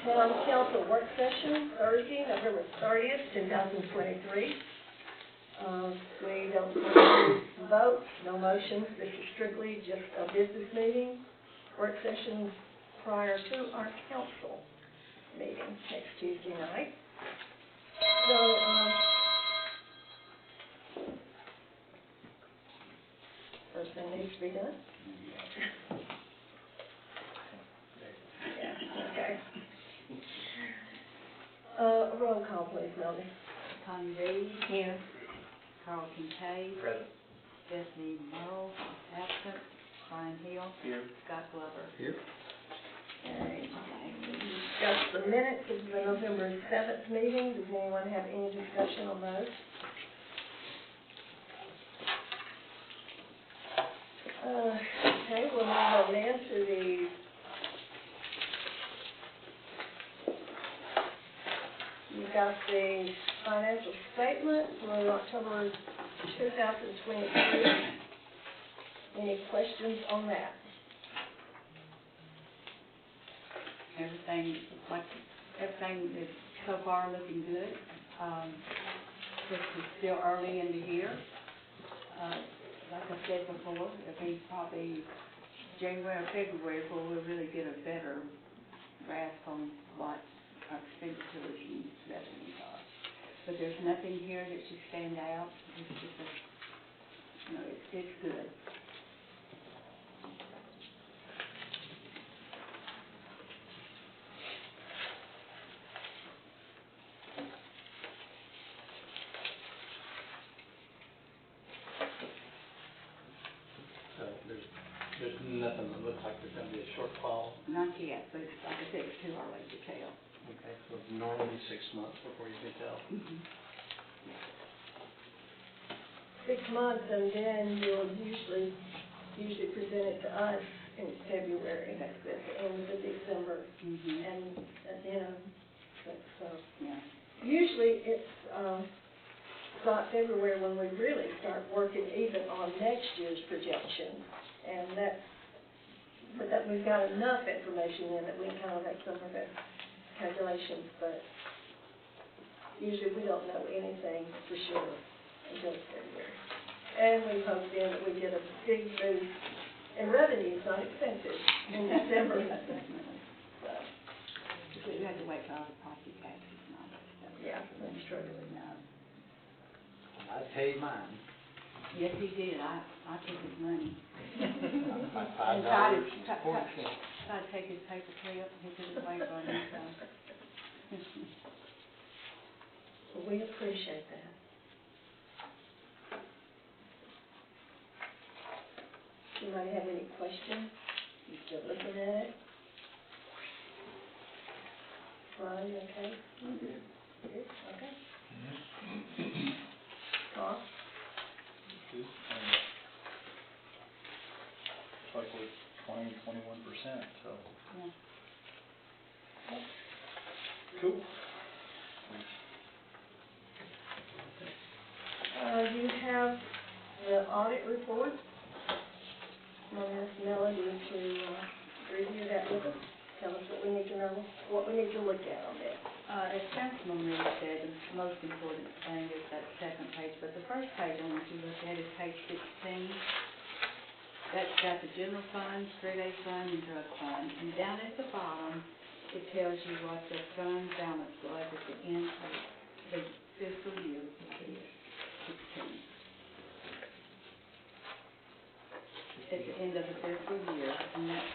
Town Council Work Session, Thursday, November 30th, 2023. We don't vote, no motions. This is strictly just a business meeting. Work session prior to our council meeting next Tuesday night. So, first thing needs to be done. Yeah, okay. Roll call, please, Melody. Connie Reed. Here. Carl Kincaid. Present. Stephanie Merle, absent. Brian Hill. Here. Scott Glover. Here. Okay. Discuss the minutes of the November 7th meeting. Does anyone have any discussion on those? Okay, we'll move on then to the you've got the financial statement for October 2023. Any questions on that? Everything is so far looking good. This is still early in the year. Like I said before, it'll be probably January or February before we'll really get a better grasp on what our expenditures and revenues are. But there's nothing here that should stand out. It's just it's good. So there's nothing that looks like there's going to be a shortfall. Not yet, but it's, like I said, it's too early to tell. Okay, so normally 6 months before you can tell. 6 months, and then you'll usually present it to us in February. That's at the end of December, and at the end. So Yeah. usually it's about February when we really start working even on next year's projection, and but we've got enough information in that we can kind of make some of the calculations, but usually we don't know anything for sure until February. And we hope then that we get a big boost in revenues, not expenses, in December. So you have to wait for all the property taxes and all that stuff. Yeah, that's true. I paid mine. Yes, he did. I took his money. $5.40. Tried to take his paper clip, he took it away from me, so. Well, we appreciate that. Anybody have any questions? You still looking at it? Ron, you okay? Good. Good, okay. Carl? Good. Looks like we're 21%, so. Yeah. Cool. You have the audit report. I'm going to ask Melody to review that with us. Tell us what we need to know, what we need to look at on this. As Councilman Reed said, the most important thing is that second page, but the first page I want you to look at is page 16. That's got the general fund, street aid fund, and drug fund. And down at the bottom, it tells you what the fund balance was at the end of the fiscal year, which is 16. At the end of the fiscal year, and that's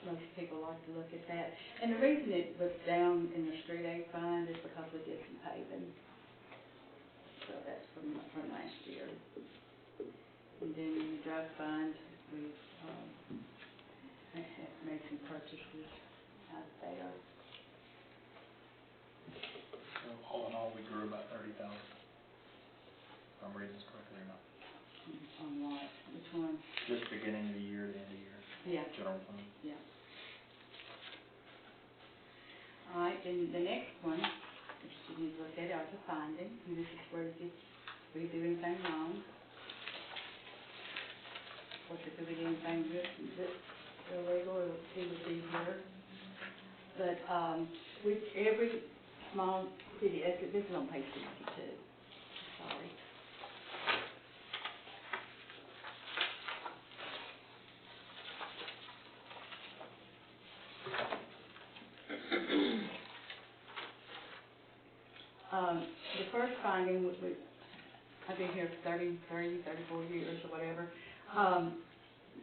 most people like to look at that. And the reason it was down in the street aid fund is because we did some paving. So that's from last year. And then in the drug fund, we made some purchases out there. So all in all, we grew about 30,000. If I'm reading this correctly or not. On what? Which one? Just beginning of the year, the end of the year. Yeah. General fund. Yeah. All right, then the next one, which you need to look at, are the findings. And this is where if we do anything wrong, course, if there was anything that's illegal, it would be here. But, with every small city, this is on page 62, sorry. The first finding, I've been here 34 years or whatever,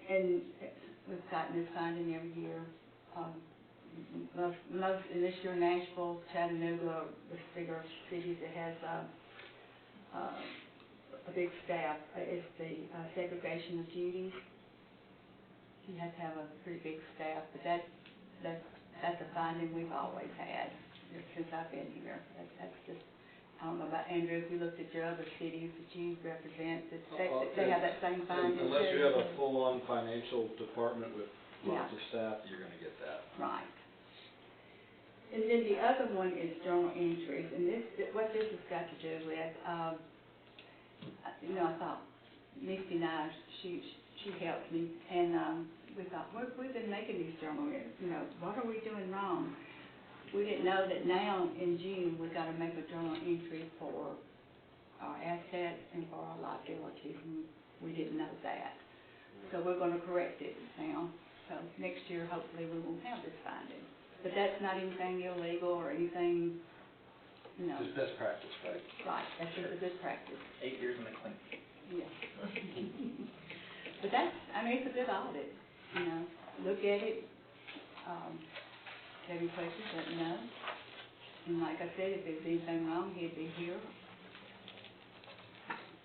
and we've gotten this finding every year. Most, in this year, Nashville, Chattanooga, the bigger cities that has a big staff, is the segregation of duties. You have to have a pretty big staff, but that's a finding we've always had since I've been here. That's just, I don't know about Andrew, if you looked at your other cities that you represent, they have that same finding too. Unless you have a full-on financial department with lots of staff, you're gonna get that. Right. And then the other one is journal entries, and what this has got to do with, I thought, Misty and I, she helped me, and we thought, we've been making these journal entries, what are we doing wrong? We didn't know that now in June, we got to make a journal entry for our assets and for our liabilities, and we didn't know that. So we're going to correct it now. So next year, hopefully, we won't have this finding. But that's not anything illegal or anything, Just best practice, right? Right, that's just a good practice. 8 years in the clean. Yeah. But it's a good audit, look at it, have any questions, let me know. And like I said, if there's anything wrong, he'd be here.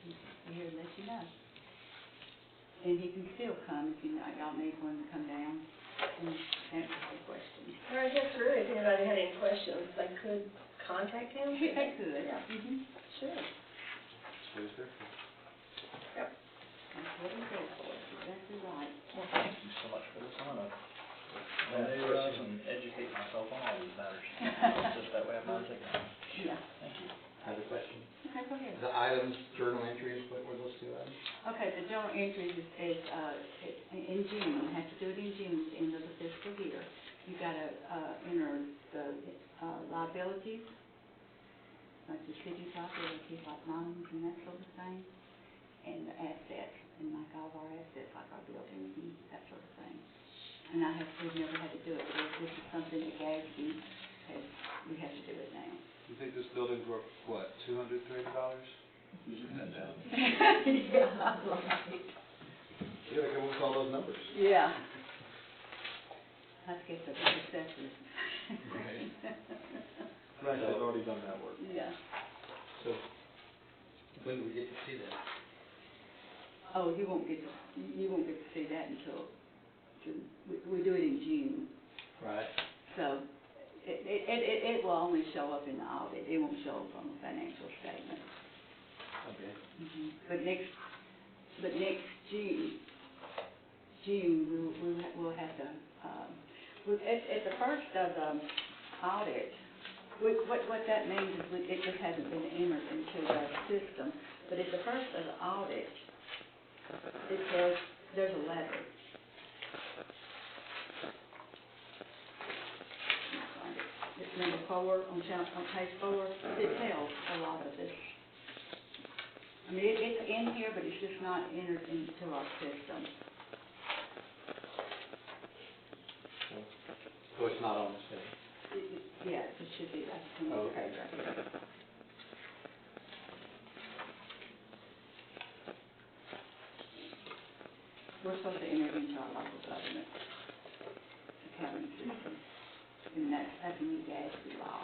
He'd be here to let you know. And he can still come if y'all need one to come down and answer some questions. Or I guess really, if anybody had any questions, they could contact him? They could. Yeah. Sure. That's what it's there for. Yep. That's what he's there for, exactly right. Well, thank you so much for this. I'm gonna memorize and educate myself on all these matters. Just that way I have it down. Yeah. Thank you. I have a question. Okay, go ahead. The items, journal entries, what were those two items? Okay, the journal entries is in June, you have to do it in June, at the end of the fiscal year. You gotta, enter the, liabilities, like the city's liabilities, like loans and that sort of thing, and the assets, and like all of our assets, like our buildings and that sort of thing. And we've never had to do it, but this is something that Gadsby we have to do it now. You think this building's worth, what, $200, $300? That down. Yeah, right. You gotta come up with all those numbers. Yeah. Let's get the assessors. Right. Right, they've already done that work. Yeah. So, when do we get to see that? Oh, you won't get to see that until June. We do it in June. Right. So it will only show up in the audit. It won't show up on the financial statement. Okay. But next June we'll have to, at the first of the audit, what that means is it just hasn't been entered into the system. But at the first of the audit, it says there's a letter. It's number 4 on page 4. It tells a lot of this. I mean, it's in here, but it's just not entered into our system. So it's not on this page? Yeah, it should be, that's the Oh, page okay. right here. We're supposed to enter it into our local government accounting system, and that's a new Gadsby law.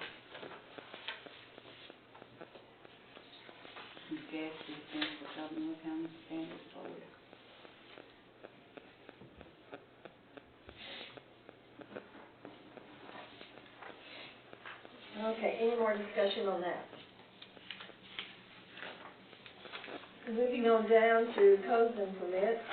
Gadsby stands for Government Accounting Standards Board. Okay, any more discussion on that? Moving on down to codes and permits.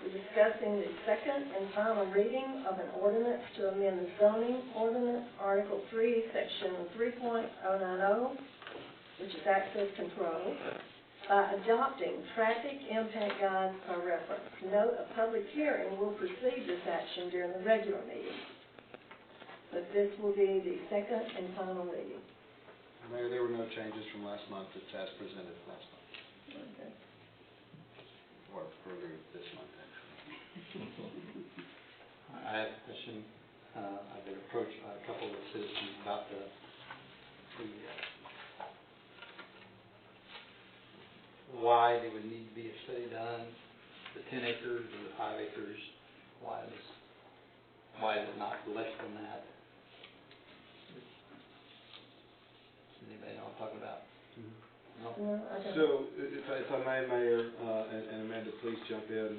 We're discussing the second and final reading of an ordinance to amend the zoning ordinance, Article 3, Section 3.090, which is access control, by adopting traffic impact guides by reference. Note, a public hearing will precede this action during the regular meeting. But this will be the second and final reading. Mayor, there were no changes from last month. It's as presented last month, Okay. or earlier this month, actually. I have a question. I've been approached by a couple of citizens about the why there would need to be a study done, the 10 acres or the 5 acres, why is it not less than that? Does anybody know what I'm talking about? No? No, I don't. So, if I may, Mayor, and Amanda, please jump in.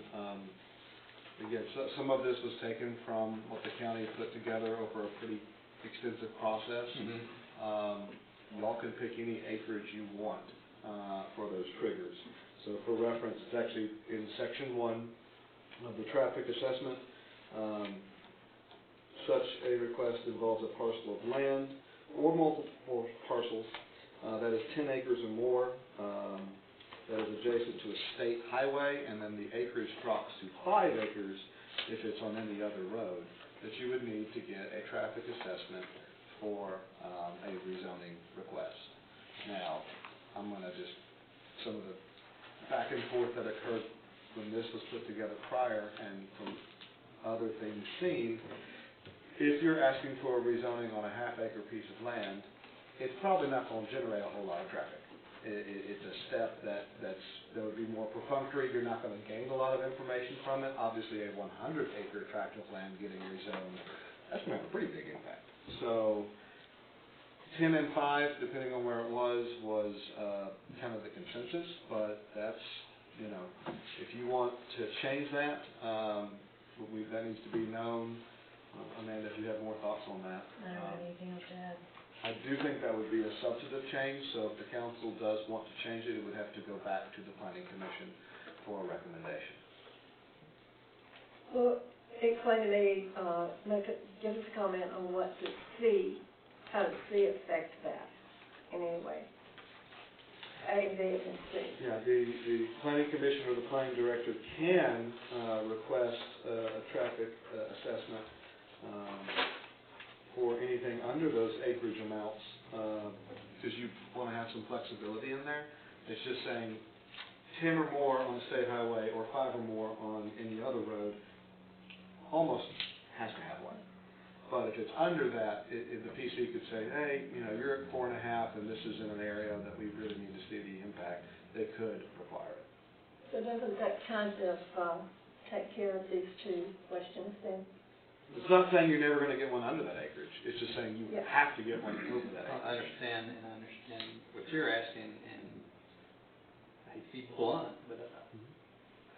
Again, some of this was taken from what the county put together over a pretty extensive process. Y'all can pick any acreage you want for those triggers. So for reference, it's actually in section 1 of the traffic assessment. Such a request involves a parcel of land or multiple parcels that is 10 acres or more, that is adjacent to a state highway, and then the acreage drops to 5 acres if it's on any other road, that you would need to get a traffic assessment for a rezoning request. Now, I'm going to just, some of the back and forth that occurred when this was put together prior and from other things seen, if you're asking for a rezoning on a half-acre piece of land, it's probably not going to generate a whole lot of traffic. It's a step that would be more perfunctory. You're not going to gain a lot of information from it. Obviously, a 100-acre tract of land getting rezoned, that's going to have a pretty big impact. So 10 and 5, depending on where it was kind of the consensus, but that's, you know, if you want to change that, that needs to be known. Amanda, if you have more thoughts on that. I don't have anything else to add. I do think that would be a substantive change, so if the council does want to change it, it would have to go back to the planning commission for a recommendation. Well, explain to me, give us a comment on what the C, how does C affect that in any way? A, B, and C. Yeah, the planning commission or the planning director can request a traffic assessment for anything under those acreage amounts, because you want to have some flexibility in there. It's just saying 10 or more on a state highway or 5 or more on any other road almost has to have one. But if it's under that, the PC could say, hey, you know, you're at 4.5 and this is in an area that we really need to see the impact. They could require it. So doesn't that kind of take care of these two questions then? It's not saying you're never going to get one under that acreage. It's just saying you have to get one over that acreage. I understand what you're asking, and I hate to be blunt, but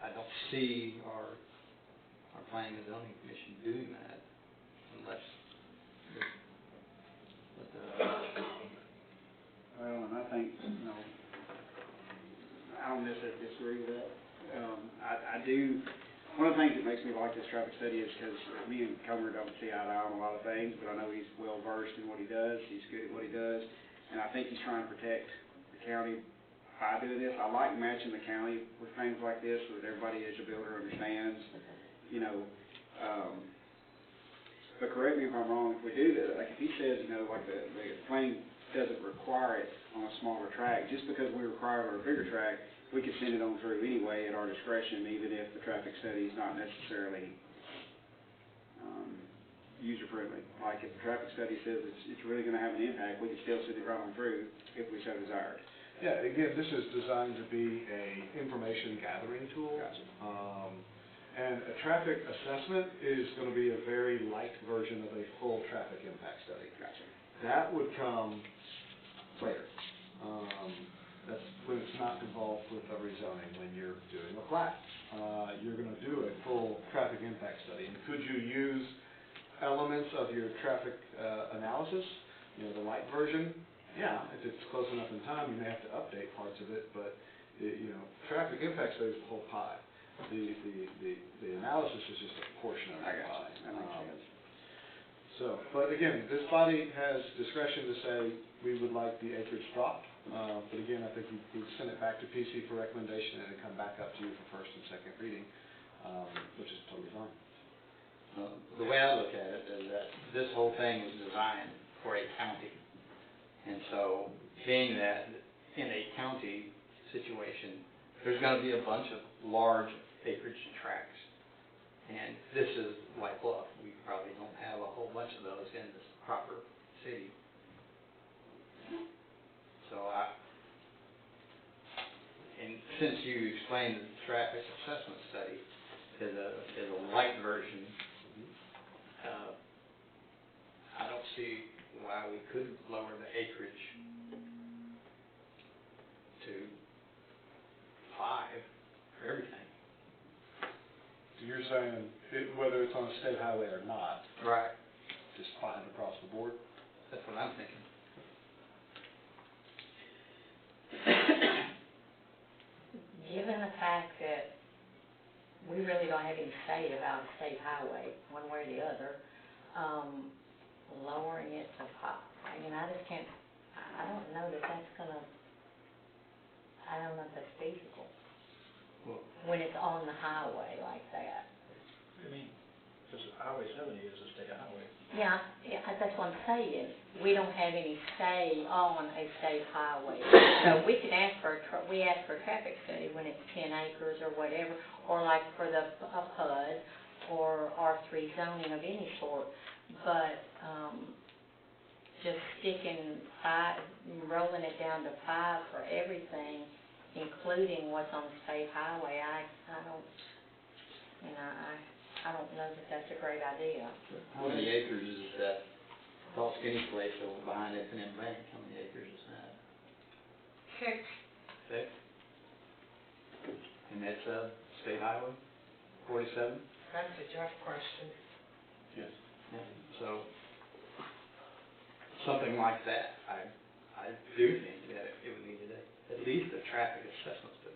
I don't see our planning and zoning commission doing that unless Well, and I think, you know, I don't necessarily disagree with that. I do, one of the things that makes me like this traffic study is because me and Comer don't see eye to eye on a lot of things, but I know he's well versed in what he does, he's good at what he does, and I think he's trying to protect the county by doing this. I like matching the county with things like this so that everybody as a builder understands, you know, but correct me if I'm wrong, if we do that, like if he says, you know, like the planning doesn't require it on a smaller tract, just because we require it on a bigger tract, we could send it on through anyway at our discretion, even if the traffic study is not necessarily user-friendly. Like if the traffic study says it's really going to have an impact, we could still send it right on through if we so desired. Yeah, again, this is designed to be a information gathering tool. Gotcha. And a traffic assessment is going to be a very light version of a full traffic impact study. Gotcha. That would come later. That's when it's not involved with a rezoning, when you're doing a plat. You're going to do a full traffic impact study. And could you use elements of your traffic analysis, you know, the light version? Yeah, if it's close enough in time, you may have to update parts of it, but, you know, traffic impact study is the whole pie. The analysis is just a portion of that pie. That makes sense. So, but again, this body has discretion to say, we would like the acreage dropped. But again, I think we'd send it back to PC for recommendation and then come back up to you for first and second reading, which is totally fine. The way I look at it is that this whole thing was designed for a county. And so, being that in a county situation, there's gonna be a bunch of large acreage tracts. And this is White Bluff. We probably don't have a whole bunch of those in this proper city. So and since you explained the traffic assessment study is a light version, I don't see why we couldn't lower the acreage to 5 for everything. So you're saying, whether it's on a state highway or not, Right. just 5 across the board? That's what I'm thinking. Given the fact that we really don't have any say about a state highway, one way or the other, lowering it to 5, I mean, I just can't, I don't know that that's gonna, I don't know if that's feasible, Well, when it's on the highway like that. What do you mean? Because Highway 70 is a state highway. Yeah, that's what I'm saying. We don't have any say on a state highway. So we can ask for, we ask for a traffic study when it's 10 acres or whatever, or like for a PUD or R3 zoning of any sort. But just sticking 5, rolling it down to 5 for everything, including what's on the state highway, I don't, you know, I don't know that that's a great idea. how many acres is that tall skinny place over behind F&M Bank? How many acres is that? 6. 6? And that's a state highway, 47? That's a Jeff question. Yes. Yeah. So, something like that, I do think that it would need at least a traffic assessment study.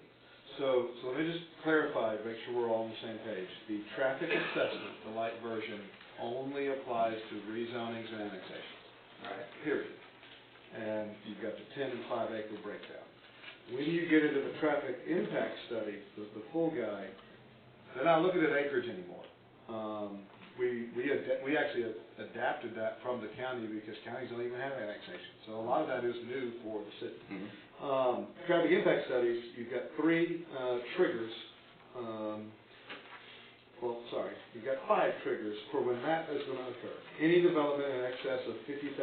So let me just clarify, make sure we're all on the same page. The traffic assessment, the light version, only applies to rezonings and annexations. Right. Period. And you've got the 10 and 5 acre breakdown. When you get into the traffic impact study, the full guide, they're not looking at acreage anymore. We actually adapted that from the county because counties don't even have annexation. So a lot of that is new for the city. Traffic impact studies, you've got 3 triggers. You've got 5 triggers for when that is going to occur. Any development in excess of 50,000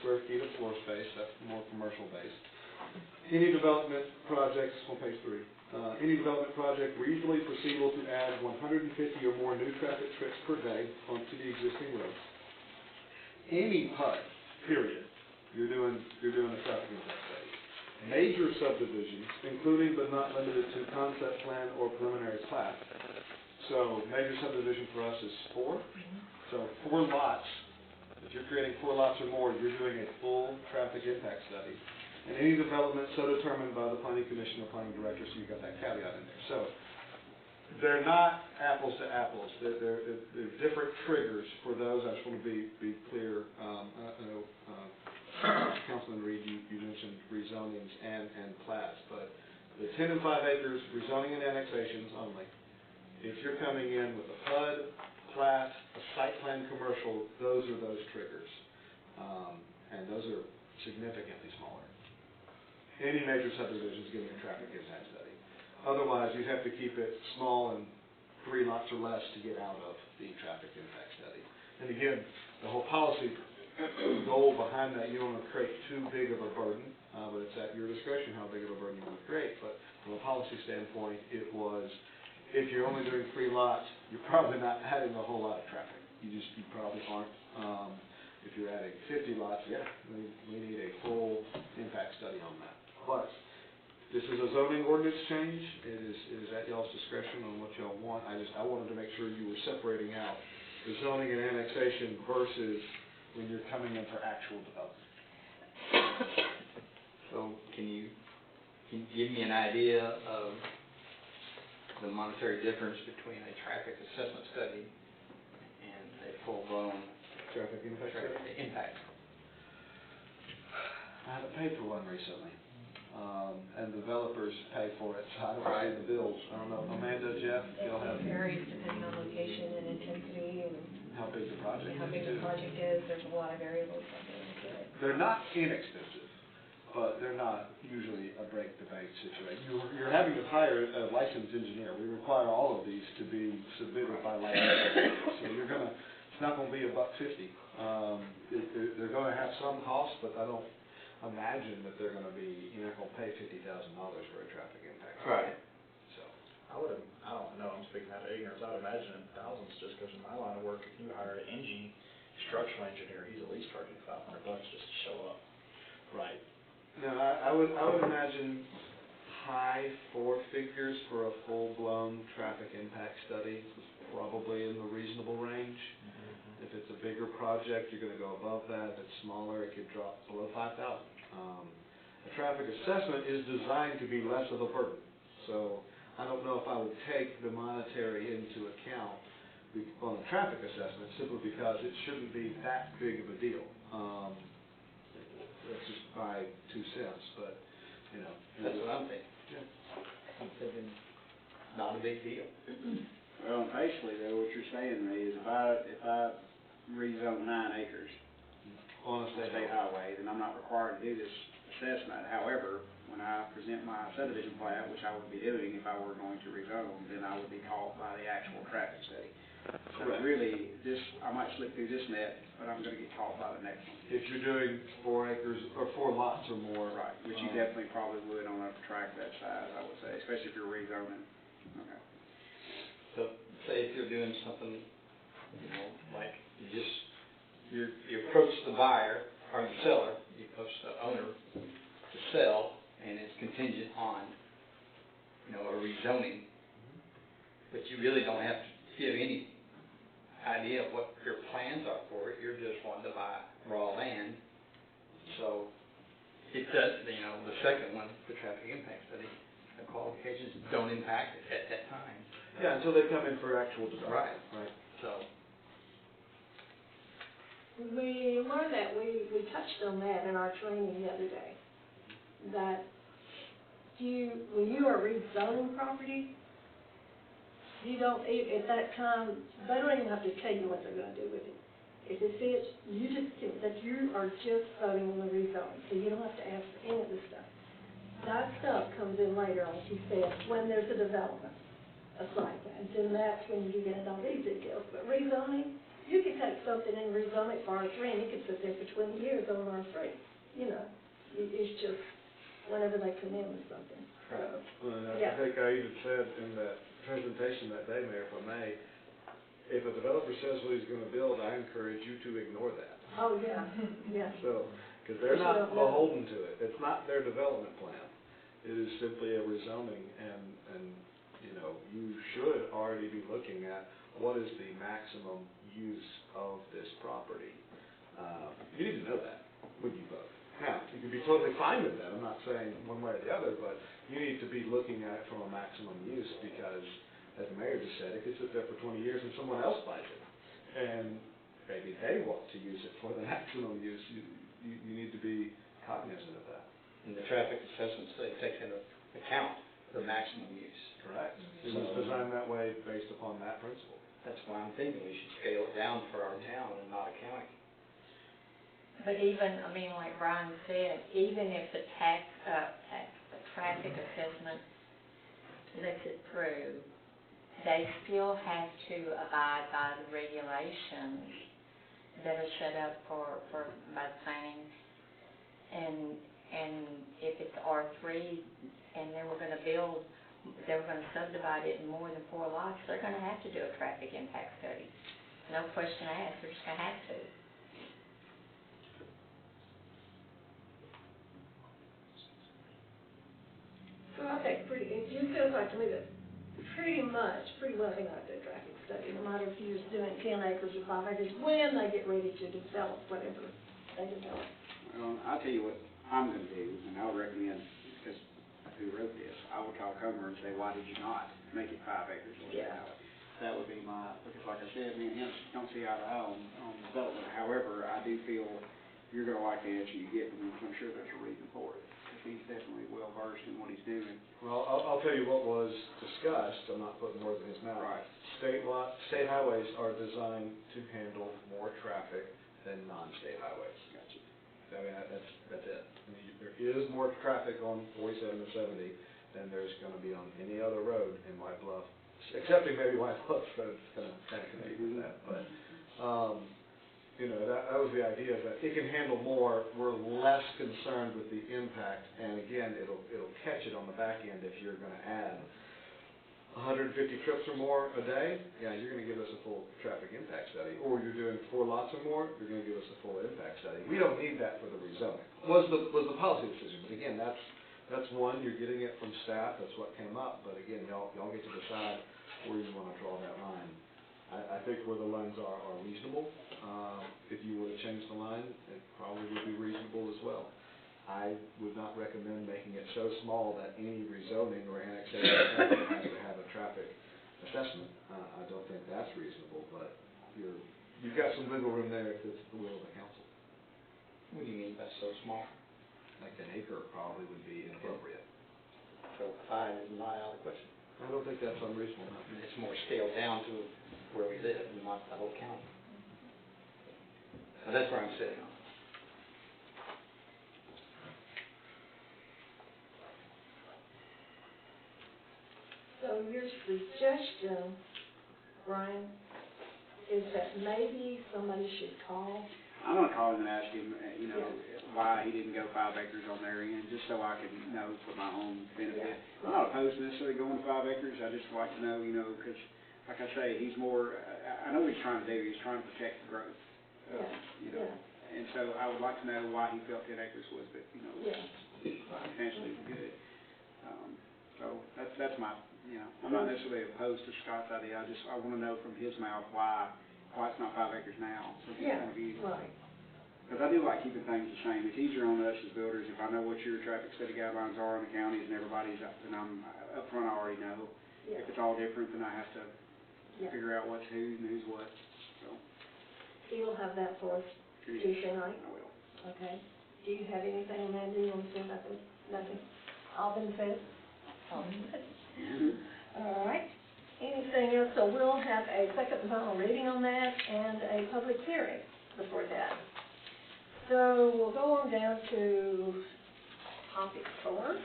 square feet of floor space, that's more commercial based. Any development projects, on page 3, any development project reasonably foreseeable to add 150 or more new traffic trips per day onto the existing roads. Any PUD, period, you're doing a traffic impact study. Major subdivisions, including but not limited to concept plan or preliminary plat. So major subdivision for us is 4. So 4 lots. If you're creating 4 lots or more, you're doing a full traffic impact study. And any development so determined by the planning commission or planning director, so you've got that caveat in there. So they're not apples to apples. They're different triggers for those. I just want to be clear. I know Councilman Reed, you mentioned rezonings and plats, but the 10 and 5 acres, rezoning and annexations only. If you're coming in with a PUD, plat, a site plan commercial, those are those triggers. And those are significantly smaller. Any major subdivision is getting a traffic impact study. Otherwise, you'd have to keep it small and 3 lots or less to get out of the traffic impact study. And again, the whole policy goal behind that, you don't want to create too big of a burden, but it's at your discretion how big of a burden you want to create. But from a policy standpoint, it was, if you're only doing 3 lots, you're probably not adding a whole lot of traffic. You probably aren't. If you're adding 50 lots, yeah, we need a full impact study on that. But this is a zoning ordinance change. It is at y'all's discretion on what y'all want. I wanted to make sure you were separating out the zoning and annexation versus when you're coming in for actual development. So can you give me an idea of the monetary difference between a traffic assessment study and a full-blown Traffic impact study? traffic impact? I haven't paid for one recently, and developers pay for it, so I don't see the bills. I don't know, Amanda, Jeff, y'all have, It varies depending on location and intensity and how big the project how is big the too. project is. There's a lot of variables that go into it. They're not inexpensive, but they're not usually a break the bank situation. You're having to hire a licensed engineer. We require all of these to be submitted by licensed engineers. So you're gonna, it's not gonna be $150. They're gonna have some cost, but I don't imagine that they're gonna be, you're not gonna pay $50,000 for a traffic impact. Right. So, I don't know, I'm speaking out of ignorance, I would imagine in thousands, just because in my line of work, if you hire an structural engineer, he's at least charging $500 just to show up. right. Now, I would imagine high four figures for a full-blown traffic impact study, probably in the reasonable range. If it's a bigger project, you're gonna go above that. If it's smaller, it could drop below 5,000. A traffic assessment is designed to be less of a burden. So I don't know if I would take the monetary into account on a traffic assessment simply because it shouldn't be that big of a deal. That's just my 2 cents, but, you know. That's what I'm thinking. Yeah. I'm thinking, not a big deal. Well, basically, though, what you're saying to me is if I rezone 9 acres On a on a state highway, then I'm not required to do this assessment. However, when I present my subdivision plat, which I would be doing if I were going to rezone, then I would be caught by the actual traffic study. So Correct. really, I might slip through this net, but I'm gonna get caught by the next one. If you're doing 4 acres, or 4 lots or more. Right, which you definitely probably would on a tract that size, I would say, especially if you're rezoning. Okay. So, say if you're doing something, you know, like you approach the buyer or the seller, you approach the owner to sell, and it's contingent on, you know, a rezoning, but you really don't have to give any idea of what your plans are for it. You're just wanting to buy raw land. So it does, you know, the second one, the traffic impact study, the qualifications don't impact it at that time. Yeah, until they come in for actual development. Right. So, We learned that, we touched on that in our training the other day, that when you are rezoning property, you don't, at that time, they don't even have to tell you what they're gonna do with it. If it fits, you are just voting on the rezone, so you don't have to ask for any of this stuff. That stuff comes in later, like you said, when there's a development, a site plan, then that's when you get into all these details. But rezoning, you could take something and rezone it for R3, and it could sit there for 20 years on R3. You know, it's just whenever they come in with something. Right. Well, Yeah. I think I even said in that presentation that day, Mayor, if I may, if a developer says what he's gonna build, I encourage you to ignore that. Oh, yeah, yeah. So, because they're Because you not don't know. beholden to it. It's not their development plan. It is simply a rezoning, and, you know, you should already be looking at what is the maximum use of this property. You need to know that when you vote. Now, you can be totally fine with that. I'm not saying one way or the other, but you need to be looking at it from a maximum use because, as the mayor just said, it could sit there for 20 years and someone else buys it. And maybe they want to use it for the maximum use. You need to be cognizant of that. and the traffic assessment study takes into account the maximum use. Correct. It was designed that way based upon that principle. That's why I'm thinking we should scale it down for our town and not a county. But even, I mean, like Brian said, even if the the traffic assessment lets it through, they still have to abide by the regulations that are set up by the planning. And if it's R3 and they were gonna subdivide it in more than 4 lots, they're gonna have to do a traffic impact study. No question asked, they're just gonna have to. So I think it feels like to me that pretty well they got their traffic study, no matter if you're just doing 10 acres or 5 acres, when they get ready to develop whatever they develop. Well, I'll tell you what I'm gonna do, and I would recommend, because who wrote this, I would call Comer and say, why did you not make it 5 acres or Yeah. whatever? That would be my, because like I said, me and him don't see eye to eye on development. However, do feel you're gonna like the answer you get from him, 'cause I'm sure there's a reason for it, because he's definitely well versed in what he's doing. Well, I'll tell you what was discussed, I'm not putting words in his mouth. Right. State highways are designed to handle more traffic than non-state highways. Gotcha. I mean, that's it. I mean, there is more traffic on 47 or 70 than there's gonna be on any other road in White Bluff, excepting maybe White Bluff, but it's kind of connected with that, but, you know, that was the idea, that it can handle more, we're less concerned with the impact, and again, it'll catch it on the back end if you're gonna add 150 trips or more a day, yeah, you're gonna give us a full traffic impact study, or you're doing 4 lots or more, you're gonna give us a full impact study. We don't need that for the rezoning, was the policy decision, but again, that's one, you're getting it from staff, that's what came up, but again, y'all get to decide where you wanna draw that line. I think where the lines are reasonable. If you were to change the line, it probably would be reasonable as well. I would not recommend making it so small that any rezoning or annexation has to have a traffic assessment. I don't think that's reasonable, but you've got some wiggle room there if it's the will of the council. What do you mean by so small? Like an acre probably would be inappropriate. So 5 is not out of the question. I don't think that's unreasonable, no. I mean, it's more scaled down to where we live, and not the whole county. So that's where I'm sitting on. So your suggestion, Brian, is that maybe somebody should call? I'm gonna call him and ask him, you know, why he didn't go 5 acres on their end, just so I can know for my own benefit. I'm not opposed to necessarily going to 5 acres, I just like to know, you know, because, like I say, he's more, I know what he's trying to do, he's trying to protect the growth, you know. And so I would like to know why he felt 10 acres was, but, you know, potentially good. So that's my, you know, I'm not necessarily opposed to Scott's idea, I wanna know from his mouth why it's not 5 acres now. So Right. because I do like keeping things the same. It's easier on us as builders if I know what your traffic study guidelines are in the counties and everybody's up, and I'm up front, I already know. Yeah. If it's all different, then I have to Yeah. figure out what's who and who's what, so. You'll have that for us Tuesday night? I will. Okay. Do you have anything, Amanda, you want to say about this? Nothing? All been said? All been said. All right. Anything else? So we'll have a second and final reading on that and a public hearing before that. So we'll go on down to topic 4.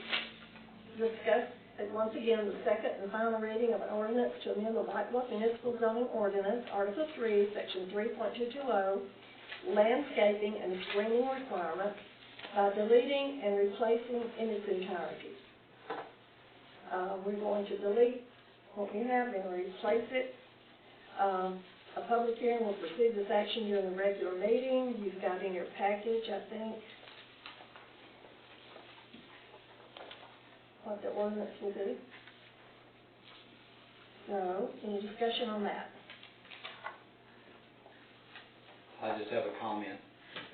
Discuss, once again, the second and final reading of an ordinance to amend the White Bluff Municipal Zoning Ordinance, Article 3, Section 3.220, landscaping and screening requirements by deleting and replacing in its entirety. We're going to delete what we have and replace it. A public hearing will precede this action during the regular meeting. You've got in your package, I think, what the ordinance will do. So, any discussion on that? I just have a comment.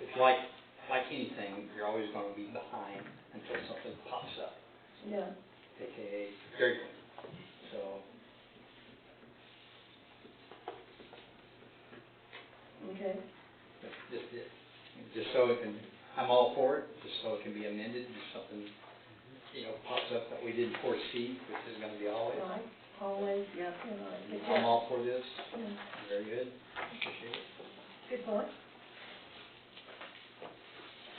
It's like anything, you're always gonna be behind until something pops up, Yeah. AKA Dairy Queen. So, Okay. that's just it. Just so it can, I'm all for it, just so it can be amended, just something, you know, pops up that we didn't foresee, which is gonna be always. Right. Always, yeah. I'm all for this. Yeah. Very good. Appreciate it. Good point.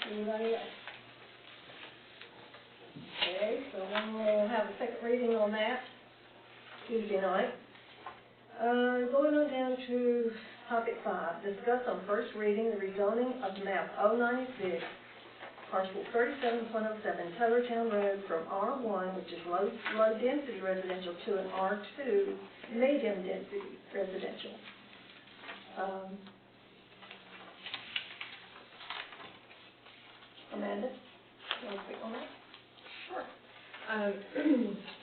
Anybody else? Okay, so then we'll have a second reading on that Tuesday night. Going on down to topic 5, discuss on first reading the rezoning of map 096, parcel 37.07, Taylortown Road from R1, which is low density residential, to an R2, medium density residential. Amanda, you want to speak on that? Sure.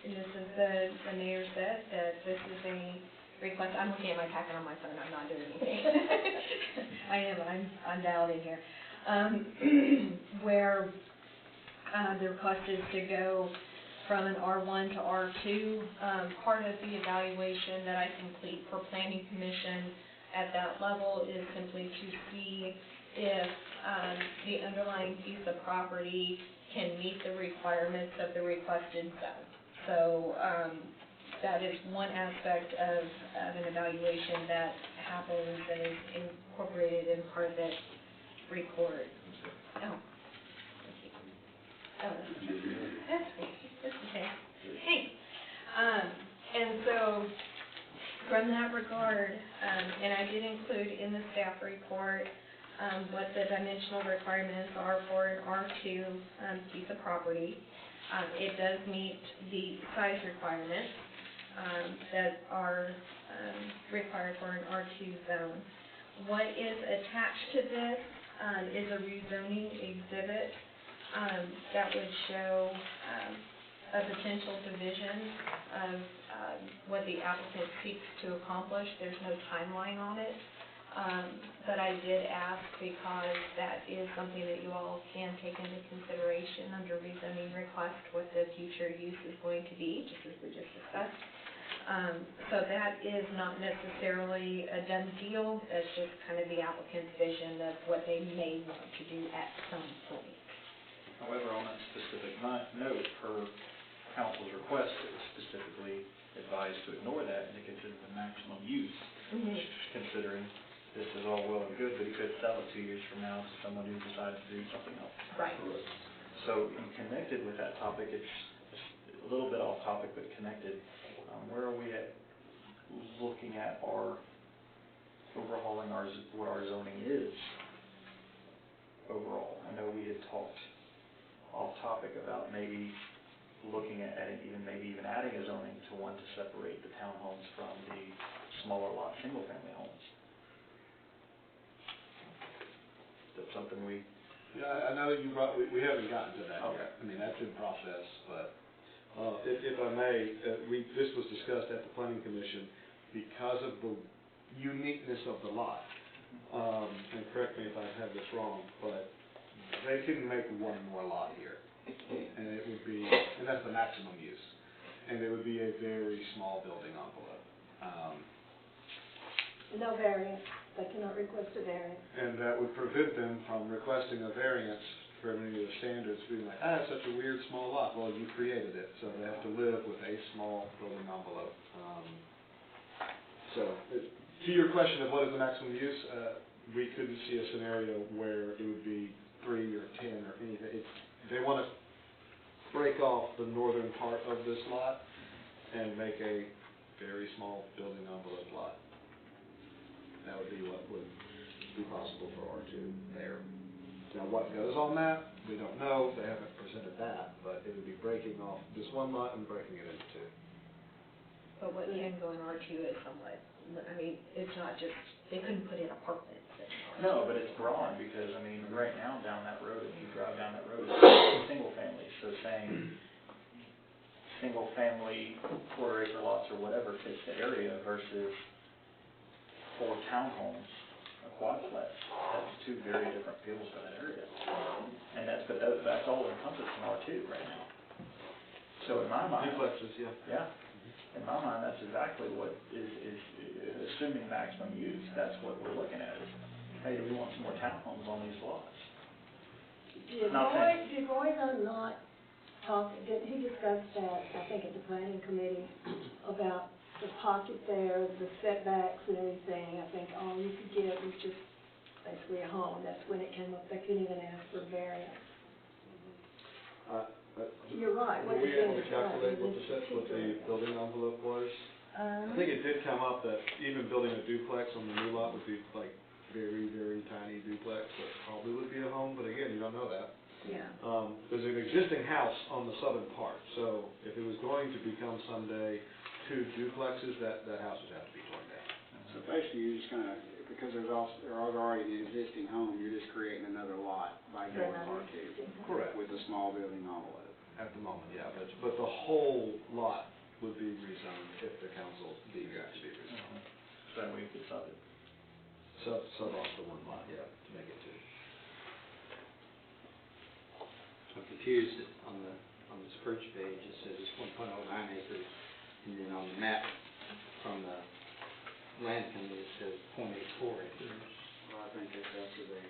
This is the mayor said that this is a request, I'm looking at my packet on my phone, I'm not doing anything. I'm dialed in here. Where the request is to go from an R1 to R2. Part of the evaluation that I complete for planning commission at that level is simply to see if, the underlying piece of property can meet the requirements of the requested zone. So, that is one aspect of an evaluation that happens and is incorporated in part of that report. Oh. That's okay. Thanks. And so, from that regard, and I did include in the staff report, what the dimensional requirements are for an R2, piece of property. It does meet the size requirements, that are, required for an R2 zone. What is attached to this, is a rezoning exhibit, that would show, a potential division of, what the applicant seeks to accomplish. There's no timeline on it. But I did ask because that is something that you all can take into consideration under rezoning request, what the future use is going to be, just as we just discussed. So that is not necessarily a done deal, that's just kind of the applicant's vision of what they may want to do at some point. However, on that specific note, per council's request, it was specifically advised to ignore that and to consider the maximum use, considering this is all well and good, but he could sell it 2 years from now to someone who decides to do something else. Right. So, in connected with that topic, it's a little bit off topic, but connected. Where are we at looking at our overhauling what our zoning is overall? I know we had talked off topic about maybe looking at maybe even adding a zoning to one to separate the townhomes from the smaller lot single-family homes. That's something we... Yeah, I know you brought, we haven't gotten to that Okay. yet. I mean, that's in process, but if I may, this was discussed at the planning commission because of the uniqueness of the lot. And correct me if I have this wrong, but they can make one more lot here. And it would be, and that's the maximum use. And it would be a very small building envelope. No variance, they cannot request a variance. And that would prevent them from requesting a variance for any of the standards, being like, it's such a weird small lot. Well, you created it, so they have to live with a small building envelope. To your question of what is the maximum use, we couldn't see a scenario where it would be 3 or 10 or anything. They want to break off the northern part of this lot and make a very small building envelope lot. That would be what would be possible for R2 there. Now, what goes on that, we don't know. They haven't presented that, but it would be breaking off this one lot and breaking it into two. But what can go in R2 is somewhat, I mean, it's not just, they couldn't put in apartments. No, but it's broad, because, I mean, right now down that road, if you drive down that road, it's single family, so saying single family, quarter-acre lots or whatever fits the area versus 4 townhomes, a quadplex, that's 2 very different feels for that area. And that's all encompassed in R2 right now. So in my mind... Duplexes, yeah. Yeah. In my mind, that's exactly what is assuming maximum use, that's what we're looking at is, hey, do we want some more townhomes on these lots? Did Roy though not talk, didn't he discuss that, I think at the planning committee, about the pocket there, the setbacks and everything? I think all you could get was just basically a home. That's when it came up, they couldn't even ask for variance. You're right. Were we able to calculate what the building envelope was? I think it did come up that even building a duplex on the new lot would be like very, very tiny duplex that probably would be a home, but again, you don't know that. Yeah. There's an existing house on the southern part, so if it was going to become someday 2 duplexes, that house would have to be torn down. So basically, you're just gonna, because there's already an existing home, you're just creating another lot by going R2. Correct. With a small building envelope. At the moment, yeah, but the whole lot would be rezoned if the council deemed it to be rezoned. So that way you could sub it. Sub off the one lot, yeah, to make it 2. I'm confused that on this first page, it says it's 1.09 acres, and then on the map from the land company, it says 0.84 acres. Well, I think that's after they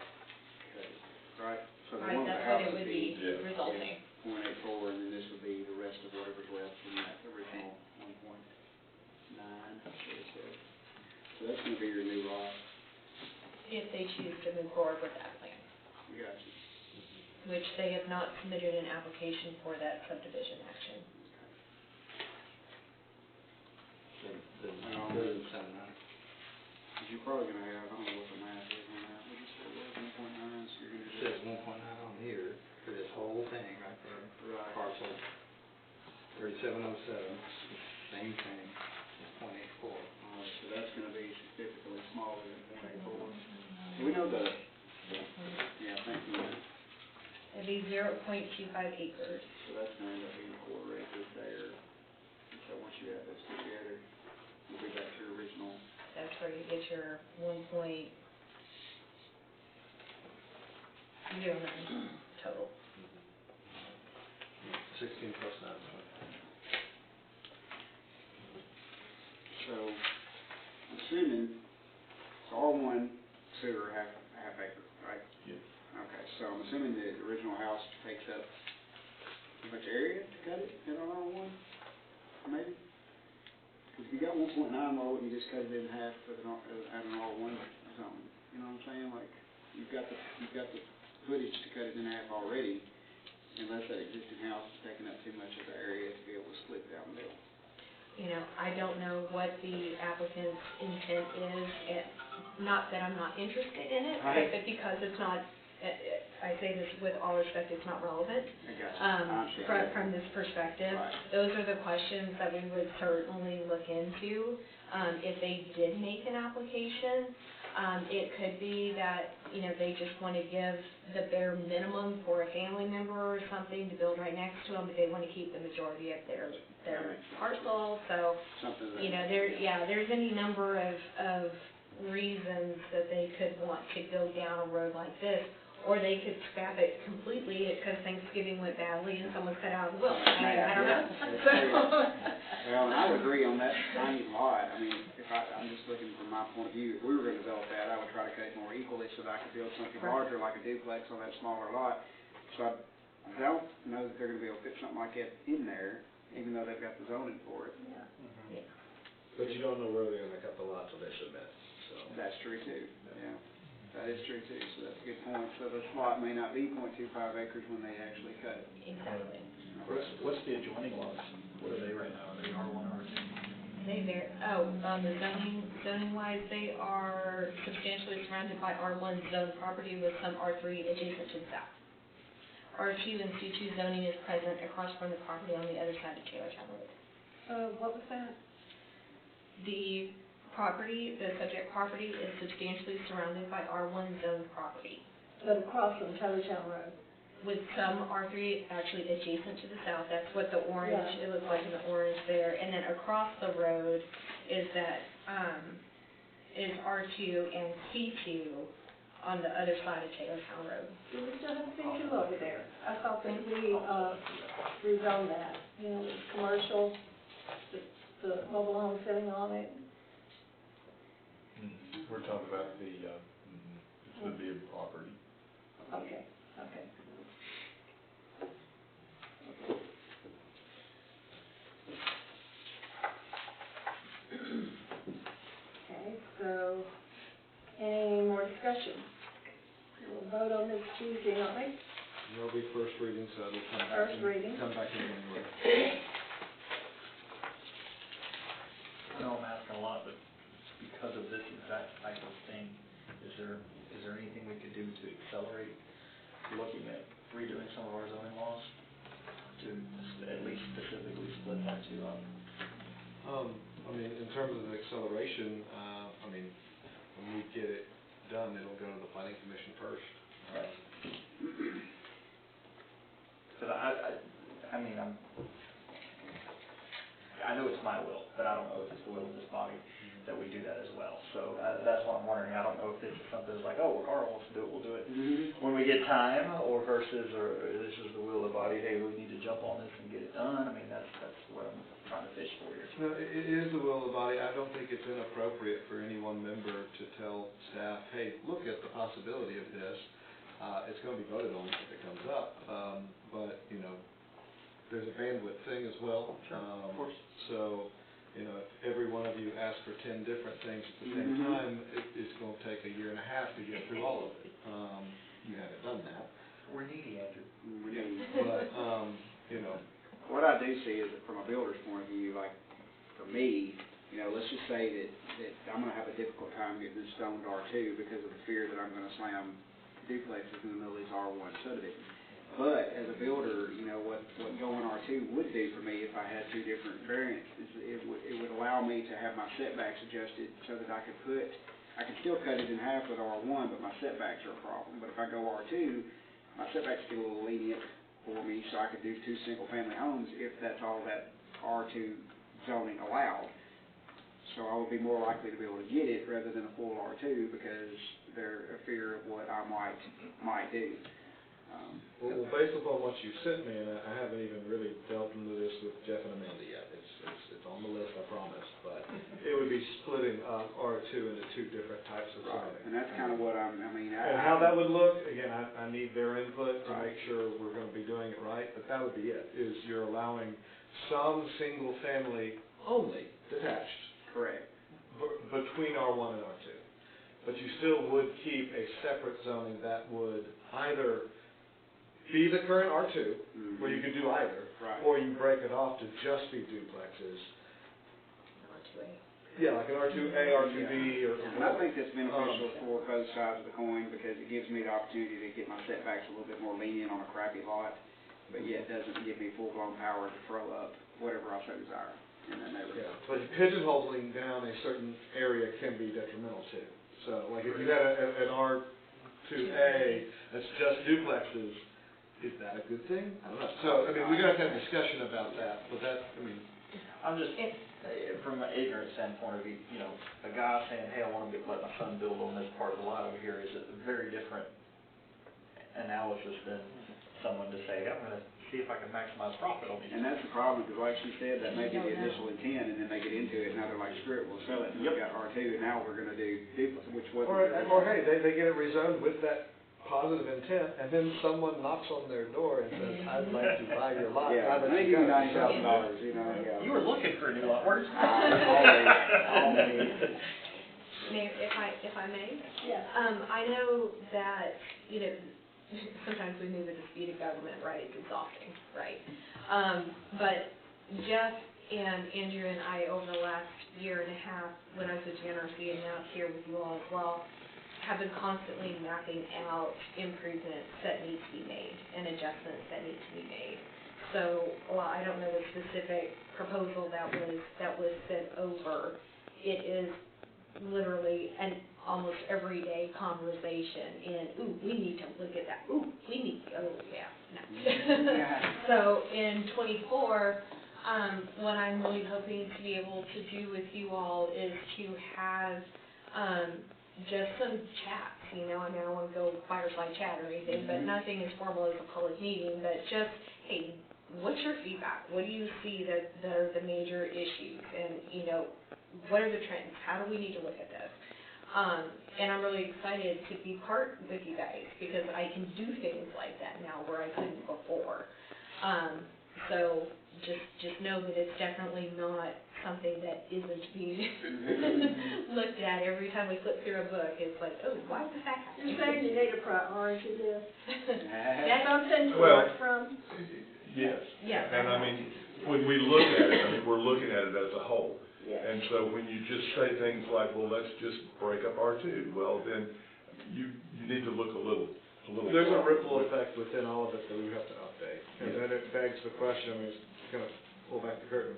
it would be resulting. 0.84, and then this would be the rest of whatever's left from that original 1.9, that's what it said. So that's gonna be your new lot. If they choose to move forward with that plan, We got you. which they have not submitted an application for that subdivision action. Cause you're probably gonna have, I don't know what the math is on that, what did you say, it was 1.9, so you're It gonna says do. 1.9 on here for this whole thing right there. Right. Parcel 3707, same thing, it's 0.84. Alright, so that's gonna be significantly smaller than 0.84. Do we know the, yeah, thank you. It'd be 0.25 acres. So that's gonna end up being a quarter acre there. And so once you add those two together, you'll be back to your original. That's where you get your 1.09 total. 16 plus 9 is 25. So, I'm assuming, it's R1 sewer half acre, right? Yeah. Okay, so I'm assuming the original house takes up how much area to cut it in on R1, maybe? Because if you got 1.9, why wouldn't you just cut it in half with at an R1 or something? You know what I'm saying? Like, you've got the footage to cut it in half already, unless that existing house is taking up too much of the area to be able to split down the middle. You know, I don't know what the applicant's intent is, and not that I'm not interested in it, Right. but because it's not, I say this with all respect, it's not relevant. I got you. I understand. From this perspective. Right. Those are the questions that we would certainly look into. If they did make an application, it could be that, you know, they just want to give the bare minimum for a family member or something to build right next to them, but they want to keep the majority of their parcel, so, Something that. you know, there's any number of reasons that they could want to go down a road like this, or they could scrap it completely because Thanksgiving went badly and someone cut out the will. I don't know. Well, and I would agree on that tiny lot. I mean, I'm just looking from my point of view, if we were gonna develop that, I would try to cut it more equally so that I could build something Right. larger like a duplex on that smaller lot. So I don't know that they're gonna be able to fit something like that in there, even though they've got the zoning for it. Yeah. But you don't know where they're gonna cut the lot till they submit, so. That's true too, yeah. That is true too, so that's a good point. So the lot may not be 0.25 acres when they actually cut it. Exactly. What's the adjoining lots? What are they right now? Are they R1 or R2? On the zoning wise, they are substantially surrounded by R1 zone property with some R3 adjacent to the south. R2 and C2 zoning is present across from the property on the other side of Taylortown Road. What was that? The subject property is substantially surrounded by R1 zone property, But across from Taylortown Road. with some R3 actually adjacent to the south. That's what the orange, Yeah. it looks like in the orange there. And then across the road is that, is R2 and C2 on the other side of Taylortown Road. Do we still have C2 over there? I thought that we, rezoned that, you know, it's commercial, the mobile home sitting on it. We're talking about it's gonna be a property. Okay. Okay, so, any more discussion? We'll vote on this Tuesday night. There'll be first reading, so it'll come back. First reading. Come back in January. I know I'm asking a lot, but because of this exact type of thing, is there anything we could do to accelerate looking at redoing some of our zoning laws to at least specifically split that two up? I mean, in terms of the acceleration, I mean, when we get it done, it'll go to the planning commission first. Right. Because I mean, I know it's my will, but I don't know if it's the will of this body that we do that as well. So that's what I'm wondering. I don't know if this is something that's like, oh, well, Carl wants to do it, we'll do it when we get time, or versus, or this is the will of the body, hey, we need to jump on this and get it done. I mean, that's what I'm trying to fish for here. No, it is the will of the body. I don't think it's inappropriate for any one member to tell staff, hey, look at the possibility of this. It's gonna be voted on if it comes up, but, you know, there's a bandwidth thing as well. Of course. So, you know, if every one of you asks for 10 different things at the same time, it's gonna take a year and a half to get through all of it. You haven't done that. We're needy, Andrew. But, you know, What I do see is that from a builder's point of view, like, for me, you know, let's just say that I'm gonna have a difficult time getting this zoned R2 because of the fear that I'm gonna slam duplexes in the middle of these R1 subdivisions. But as a builder, you know, what going R2 would do for me if I had two different variants is it would allow me to have my setbacks adjusted so that I could still cut it in half with R1, but my setbacks are a problem. But if I go R2, my setbacks get a little lenient for me, so I could do 2 single-family homes if that's all that R2 zoning allowed. So I would be more likely to be able to get it rather than a full R2 because they're a fear of what I might do. well, based upon what you sent me, and I haven't even really delved into this with Jeff and Amanda yet, it's on the list, I promise, but it would be splitting R2 into 2 different types of zoning. And that's kind of what I mean. And how that would look, again, I need their input to make sure we're gonna be doing it right, but that would be it, is you're allowing some single-family only detached Correct. between R1 and R2. But you still would keep a separate zoning that would either be the current R2, where you could do either, Right. or you break it off to just be duplexes. Yeah, like an R2A, R2B, or And I think that's beneficial for both sides of the coin because it gives me the opportunity to get my setbacks a little bit more lenient on a crappy lot, but yet doesn't give me full-blown power to throw up whatever I so desire in that neighborhood. Yeah, but pigeonholing down a certain area can be detrimental too. So, like if you had an R2A that's just duplexes, is that a good thing? I don't know. So, I mean, we gotta have a discussion about that, but that, I mean. I'm just, from an ignorant standpoint of view, you know, a guy saying, hey, I want to let my son build on this part of the lot over here is a very different analysis than someone to say, I'm going to see if I can maximize profit on these. And that's the problem, because like she said, that may be the initial intent, and then they get into it, and now they're like, screw it, we'll sell it, and we got R2, and now we're gonna do duplex, which wasn't. Or hey, they get it rezoned with that positive intent, and then someone knocks on their door and says, I'd like to buy your lot. Yeah, I'll let they you give you go. $90,000, you know, yeah. You were looking for a new lot, where's Always. Mayor, if I may? Yeah. I know that, you know, sometimes we move a disputed government, right, it's exhausting, right? But Jeff and Andrew and I, over the last year and a half, when I was with GNRC and now here with you all as well, have been constantly mapping out improvements that need to be made and adjustments that need to be made. So, while I don't know the specific proposal that was sent over, it is literally an almost everyday conversation in, ooh, we need to look at that, ooh, we need, oh, yeah, no. So, in '24, what I'm really hoping to be able to do with you all is to have, just some chats, you know, I mean, I don't want to go fireside chat or anything, but nothing as formal as a public meeting, but just, hey, what's your feedback? What do you see that are the major issues? And, you know, what are the trends? How do we need to look at this? And I'm really excited to be part with you guys because I can do things like that now where I couldn't before. So just know that it's definitely not something that isn't being looked at every time we flip through a book. It's like, oh, why does that happen? You're saying you need a priority list? That's something to Well, work from? Yes. Yeah. And I mean, when we look at it, I mean, we're looking at it as a whole. Yes. And so when you just say things like, well, let's just break up R2, well, then you need to look a little. There's a ripple effect within all of it that we have to update. And then it begs the question, I mean, it's kind of pull back the curtain.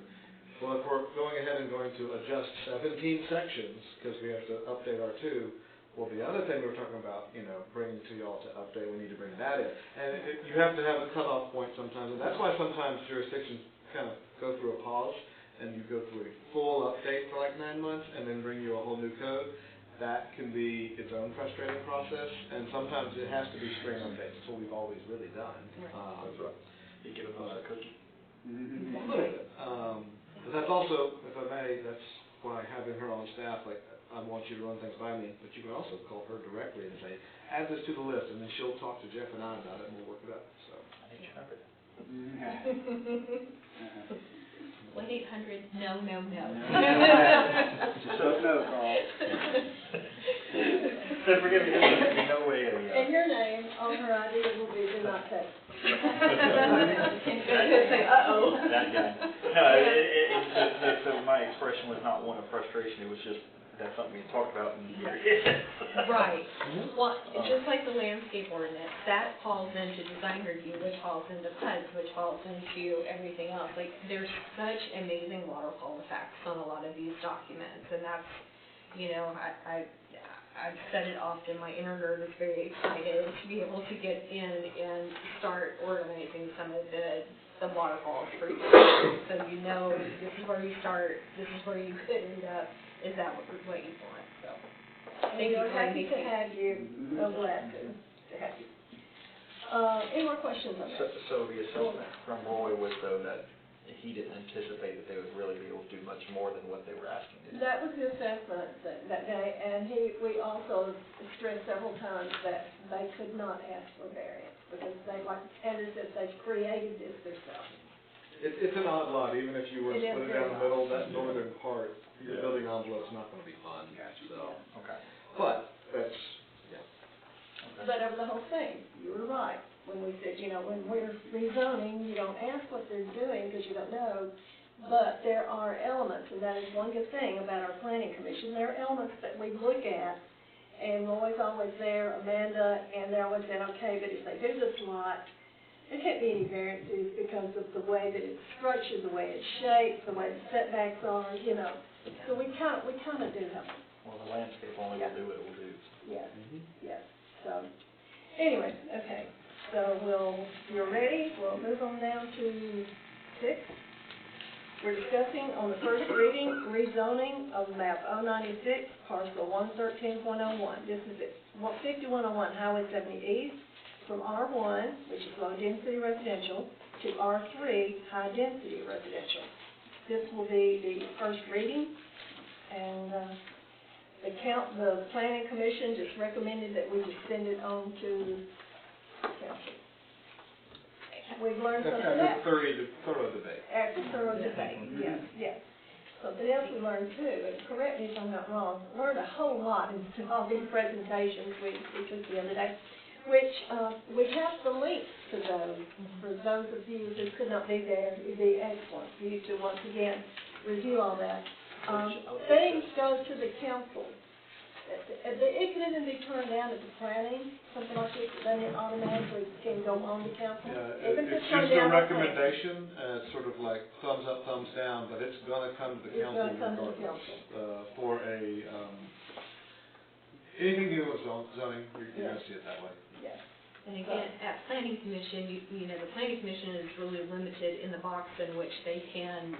Well, if we're going ahead and going to adjust 17 sections, because we have to update R2, well, the other thing we were talking about, you know, bringing to y'all to update, we need to bring that in. And you have to have a cutoff point sometimes, and that's why sometimes jurisdictions kind of go through a pause, and you go through a full update for like 9 months, and then bring you a whole new code. That can be its own frustrating process, and sometimes it has to be straight updates. That's what we've always really done. That's right. You give us a cookie. A little bit. But that's also, if I may, that's why having her on staff, like, I want you to run things by me, but you can also call her directly and say, add this to the list, and then she'll talk to Jeff and I about it, and we'll work it out, so. I need your number. 1-800, no, no, no. So, no, Carl. So forgive me, there's no way of, And your name on her ID will be do not text. And she'll say, uh-oh. That guy. No, so my expression was not one of frustration, it was just, that's something we talked about and here it is. Right. Well, just like the landscape ordinance, that falls into design review, which falls into PUDs, which falls into everything else. Like, there's such amazing waterfall effects on a lot of these documents, and that's, you know, I've said it often, my inner nerd is very excited to be able to get in and start organizing some of the waterfalls for you. So you know, this is where you start, this is where you could end up, is that what you want, so. Thank you We're for happy to letting me have you, so glad to have you. Any more questions on that? So the assessment from Roy was though that he didn't anticipate that they would really be able to do much more than what they were asking to do. That was the assessment that day, and we also stressed several times that they could not ask for variance, because they, like Andrew said, they've created this themselves. It's an odd lot, even if you were to It is split it very down the middle, odd. that northern part, your Yeah. building envelope's not gonna be fun, so. Okay. But, that's, yeah. But over the whole thing, you were right, when we said, you know, when we're rezoning, you don't ask what they're doing, because you don't know, but there are elements, and that is one good thing about our planning commission, there are elements that we look at, and Roy's always there, Amanda, and they're always saying, okay, but if they do this lot, there can't be any variances because of the way that it's structured, the way it's shaped, the way the setbacks are, you know, so we kind of do have them. Well, the landscape only will do what it will do. Yes, yes, so, anyway, okay, so you're ready, we'll move on down to 6. We're discussing on the first reading, rezoning of map 096, parcel 113.01. This is it, 5101 Highway 70 East, from R1, which is low-density residential, to R3, high-density residential. This will be the first reading, and the planning commission just recommended that we just send it on to council. We've learned something else. After thorough debate. After thorough debate, yes, yes. Something else we learned too, and correct me if I'm not wrong, learned a whole lot in all these presentations we took the other day, which we have the links to those. For those of you who could not be there, it'd be excellent for you to once again review all that. Things go to the council. It can even be turned down at the planning, something like this, then it automatically can go on the council. Yeah, Even if it's turned just a down at planning. recommendation, it's sort of like thumbs up, thumbs down, but it's gonna come to the It's council gonna come to the regardless. council. For anything dealing with zoning, you're Yes. gonna see it that way. Yes. And again, at planning commission, you know, the planning commission is really limited in the box in which they can,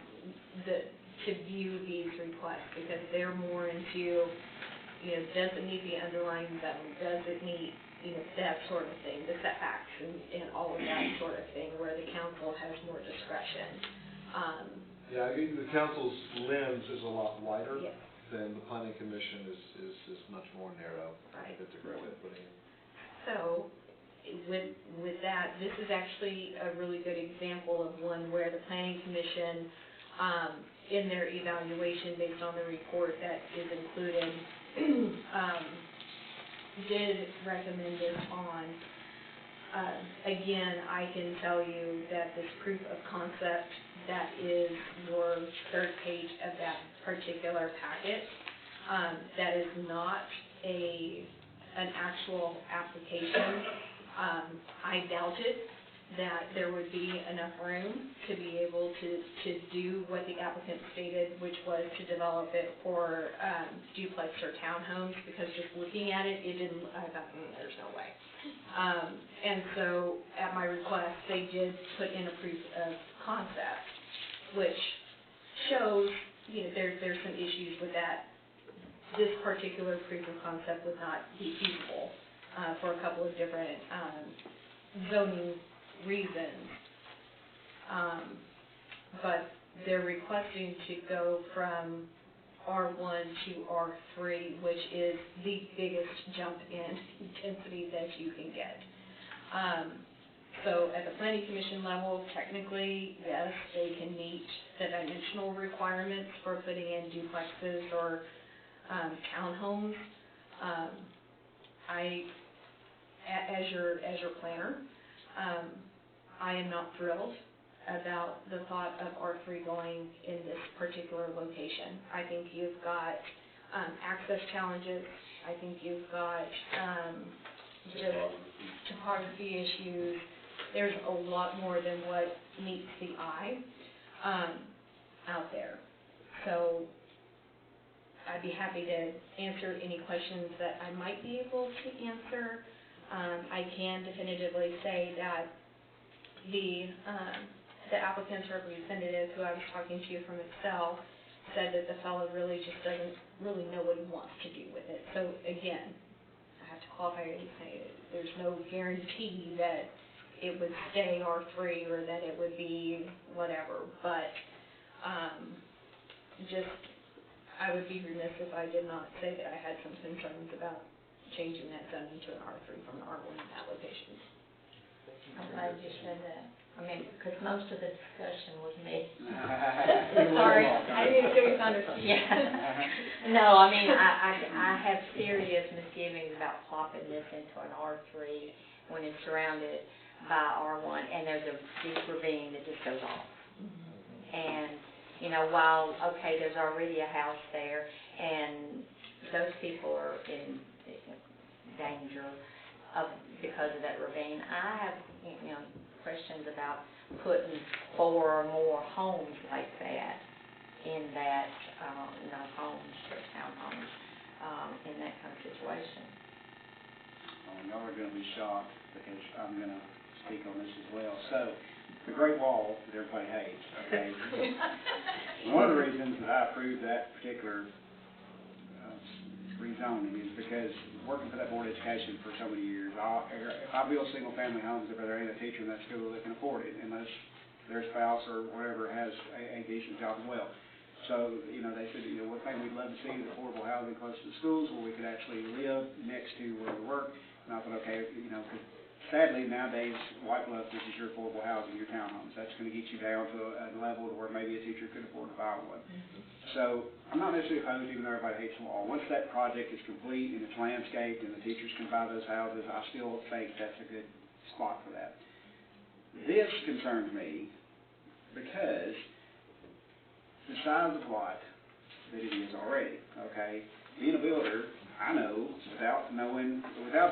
to view these requests, because they're more into, you know, does it meet the underlying zone, does it meet, you know, that sort of thing, the setbacks and all of that sort of thing, where the council has more discretion. Yeah, I think the council's lens is a lot wider Yes. than the planning commission is much more narrow. I think Right. that's a great way of putting it. So, with that, this is actually a really good example of one where the planning commission, in their evaluation based on the report that is included, did recommend this on. Again, I can tell you that this proof of concept that is your third page of that particular packet, that is not an actual application. I doubted that there would be enough room to be able to do what the applicant stated, which was to develop it for duplex or townhomes, because just looking at it, I thought, there's no way. And so, at my request, they did put in a proof of concept, which shows, you know, there's some issues with that. This particular proof of concept would not be feasible for a couple of different zoning reasons. But they're requesting to go from R1 to R3, which is the biggest jump in density that you can get. So at the planning commission level, technically, yes, they can meet the dimensional requirements for putting in duplexes or townhomes. As your planner, I am not thrilled about the thought of R3 going in this particular location. I think you've got access challenges. I think you've got just topography issues. There's a lot more than what meets the eye out there. So I'd be happy to answer any questions that I might be able to answer. I can definitively say that the applicant's representative, who I was talking to from Excel, said that the fellow really just doesn't really know what he wants to do with it. So again, I have to qualify and say there's no guarantee that it would stay R3 or that it would be whatever, but just I would be remiss if I did not say that I had some concerns about changing that zoning to an R3 from an R1 in that location. I'm glad you said that. I mean, because most of the discussion was me. Sorry, I didn't feel you understood. Yeah. No, I mean, I have serious misgivings about plopping this into an R3 when it's surrounded by R1, and there's a deep ravine that just goes off. And, you know, while, okay, there's already a house there, and those people are in danger because of that ravine, I have, you know, questions about putting 4 or more homes like that in that, homes or townhomes, in that kind of situation. Y'all are gonna be shocked, because I'm gonna speak on this as well. So, the Great Wall that everybody hates, okay? One of the reasons that I approved that particular rezoning is because working for that Board of Education for so many years, if I build single-family homes, if there ain't a teacher in that school that can afford it, unless their spouse or whatever has a decent job as well. So, you know, they said, you know, one thing we'd love to see is affordable housing close to the schools where we could actually live next to where we work. And I thought, okay, you know, because sadly nowadays, White Bluff, this is your affordable housing, your townhomes. That's going to get you down to a level where maybe a teacher could afford to buy one. So I'm not necessarily opposed, even though everybody hates the wall. Once that project is complete and it's landscaped and the teachers can buy those houses, I still think that's a good spot for that. This concerns me because the size of lot that it is already, okay? Being a builder, I know, without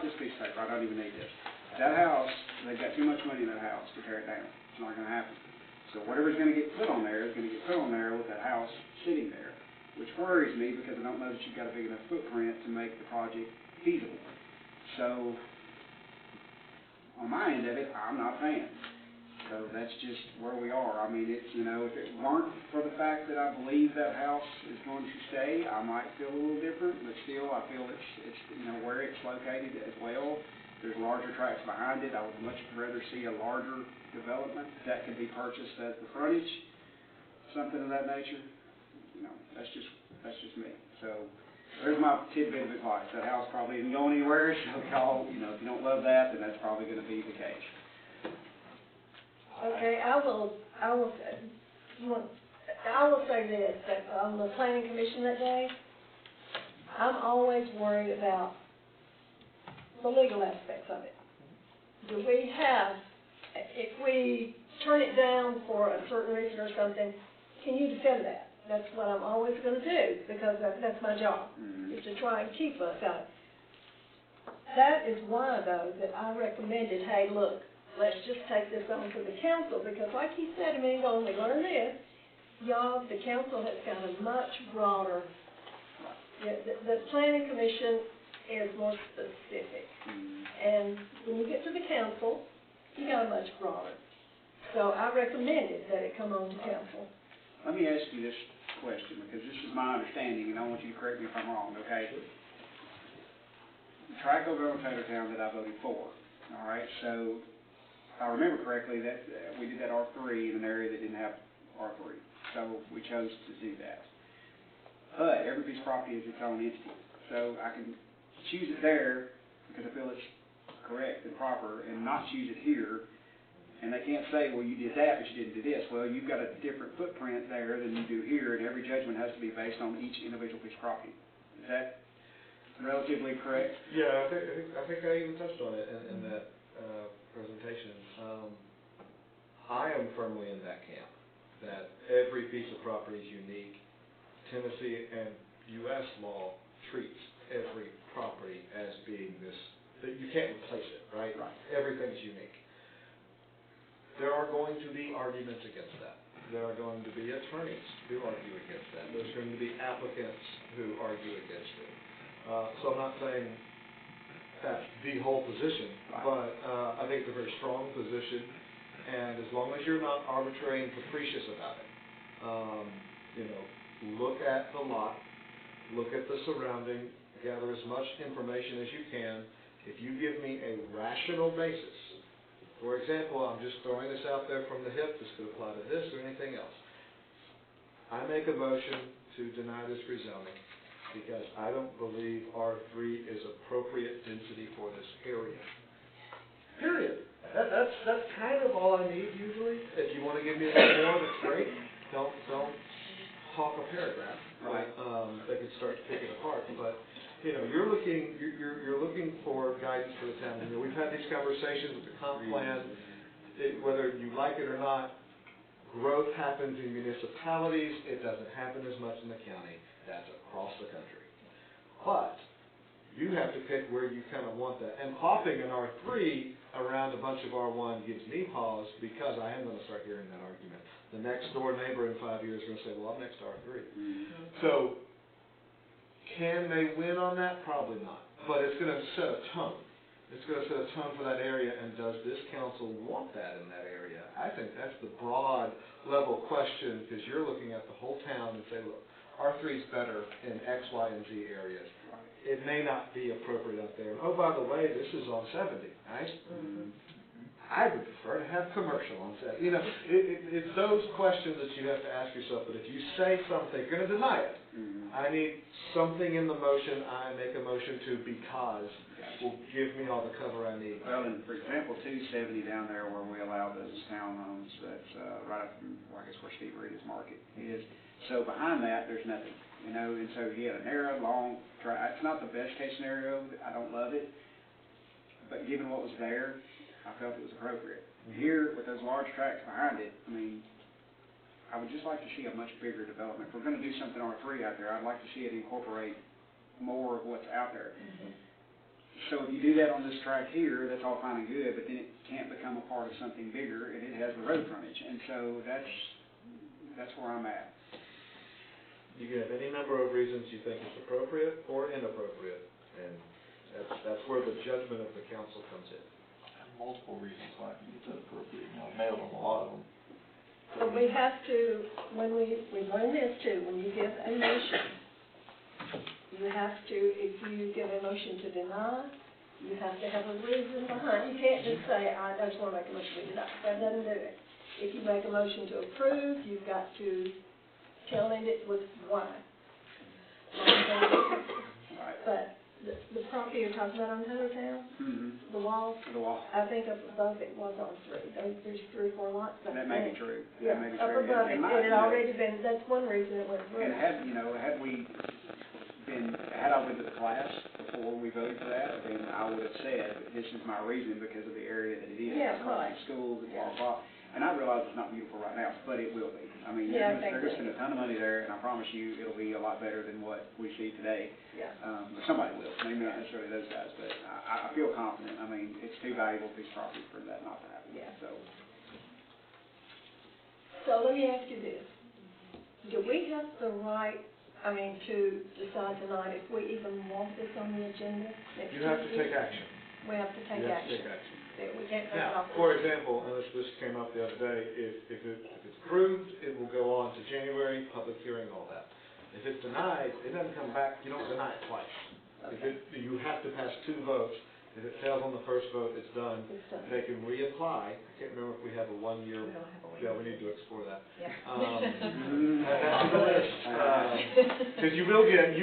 this piece of paper, I don't even need this. That house, they've got too much money in that house to tear it down. It's not going to happen. So whatever's going to get put on there is going to get put on there with that house sitting there, which worries me because I don't know that you've got a big enough footprint to make the project feasible. So on my end of it, I'm not a fan. So that's just where we are. I mean, it's, you know, if it weren't for the fact that I believe that house is going to stay, I might feel a little different, but still I feel it's you know, where it's located as well. There's larger tracts behind it. I would much rather see a larger development that can be purchased as the frontage, something of that nature. You know, that's just me. So there's my tidbit of advice. That house probably isn't going anywhere, so y'all, you know, if you don't love that, then that's probably going to be the case. Okay, I will say this, that on the planning commission that day, I'm always worried about the legal aspects of it. Do we have, if we turn it down for a certain reason or something, can you defend that? That's what I'm always going to do, because that's my job, is to try and keep us out. That is why, though, that I recommended, hey, look, let's just take this on to the council, because like he said a minute ago, when we learned this, y'all, the council has got a much broader, the planning commission is more specific. And when you get to the council, you got a much broader. So I recommended that it come on to council. Let me ask you this question, because this is my understanding, and I want you to correct me if I'm wrong, okay? The tract over on Tatertown that I voted for, all right? So if I remember correctly, that we did that R3 in an area that didn't have R3. So we chose to do that. But every piece of property is its own entity. So I can choose it there because I feel it's correct and proper, and not choose it here. And they can't say, well, you did that, but you didn't do this. Well, you've got a different footprint there than you do here, and every judgment has to be based on each individual piece of property. Is that relatively correct? Yeah, I think I even touched on it in that presentation. I am firmly in that camp, that every piece of property is unique. Tennessee and U.S. law treats every property as being this, that you can't replace it, right? Right. Everything's unique. There are going to be arguments against that. There are going to be attorneys who argue against that. There's going to be applicants who argue against it. So I'm not saying that's the whole position, but I think it's a very strong position, and as long as you're not arbitrary and capricious about it, look at the lot, look at the surrounding, gather as much information as you can. If you give me a rational basis, for example, I'm just throwing this out there from the hip, this could apply to this or anything else. I make a motion to deny this rezoning because I don't believe R3 is appropriate density for this area. Period. That's kind of all I need usually. If you want to give me a little more, that's great. Don't hawk a paragraph. Right. They could start to pick it apart. But you're looking for guidance for the town. We've had these conversations with the comp plan. Whether you like it or not, growth happens in municipalities. It doesn't happen as much in the county. That's across the country. But you have to pick where you kind of want that. And popping an R3 around a bunch of R1 gives me pause because I am going to start hearing that argument. The next door neighbor in 5 years is going to say, well, I'm next to R3. So can they win on that? Probably not. But it's going to set a tone. It's going to set a tone for that area, and does this council want that in that area? I think that's the broad level question, because you're looking at the whole town and say, look, R3 is better in X, Y, and Z areas. It may not be appropriate up there. And oh, by the way, this is on 70, right? Mm-hmm. I would prefer to have commercial on 70. It's those questions that you have to ask yourself. But if you say something, you're going to deny it. Mm-hmm. I need something in the motion. I make a motion to because will give me all the cover I need. Well, and for example, 270 down there where we allow those townhomes, that's right up from, I guess, where Steve Reed's market is. So behind that, there's nothing. And so he had a narrow, long drive. It's not the best case scenario. I don't love it. But given what was there, I felt it was appropriate. Mm-hmm. Here, with those large tracts behind it, I would just like to see a much bigger development. If we're going to do something R3 out there, I'd like to see it incorporate more of what's out there. Mm-hmm. So if you do that on this tract here, that's all fine and good, but then it can't become a part of something bigger, and it has the road frontage. And so that's where I'm at. You can have any number of reasons you think it's appropriate or inappropriate, and that's where the judgment of the council comes in. Multiple reasons why I think it's appropriate. I nailed them, a lot of them. But we have to, when we learn this too, when you give a motion, you have to, if you give a motion to deny, you have to have a reason behind it. You can't just say, I just want to make a motion to deny. That doesn't do it. If you make a motion to approve, you've got to tell it with why. But the property you're talking about on Taylor Town, the wall, I think up above it was on 3. There's 3 or 4 lots. That may be true. Yeah, that may be up true. above it. It had already been, that's one reason it went through. And had I went to the class before we voted for that, then I would have said, this is my reason because of the area that it is. Yeah, right. The schools, and blah, blah. And I realize it's not beautiful right now, but it will be. They're going to spend a ton of money there, and I promise you, it'll be a lot better than what we see today. Yeah. Somebody will. Maybe not necessarily those guys, but I feel confident. It's too valuable a piece of property for that not to happen. Yeah. So let me ask you this. Do we have the right, to decide tonight if we even want this on the agenda? You have to take action. We have to take action. We can't take it off. For example, and this came up the other day, if it's approved, it will go on to January, public hearing, all that. If it's denied, it doesn't come back, you don't deny it twice. Okay. You have to pass 2 votes, If it fails on the first vote, it's done. It's done. They can reapply. I can't remember if we have a 1 year. We don't have a one-year. Yeah, we need to explore that. Yeah. That's on the list. Because you will get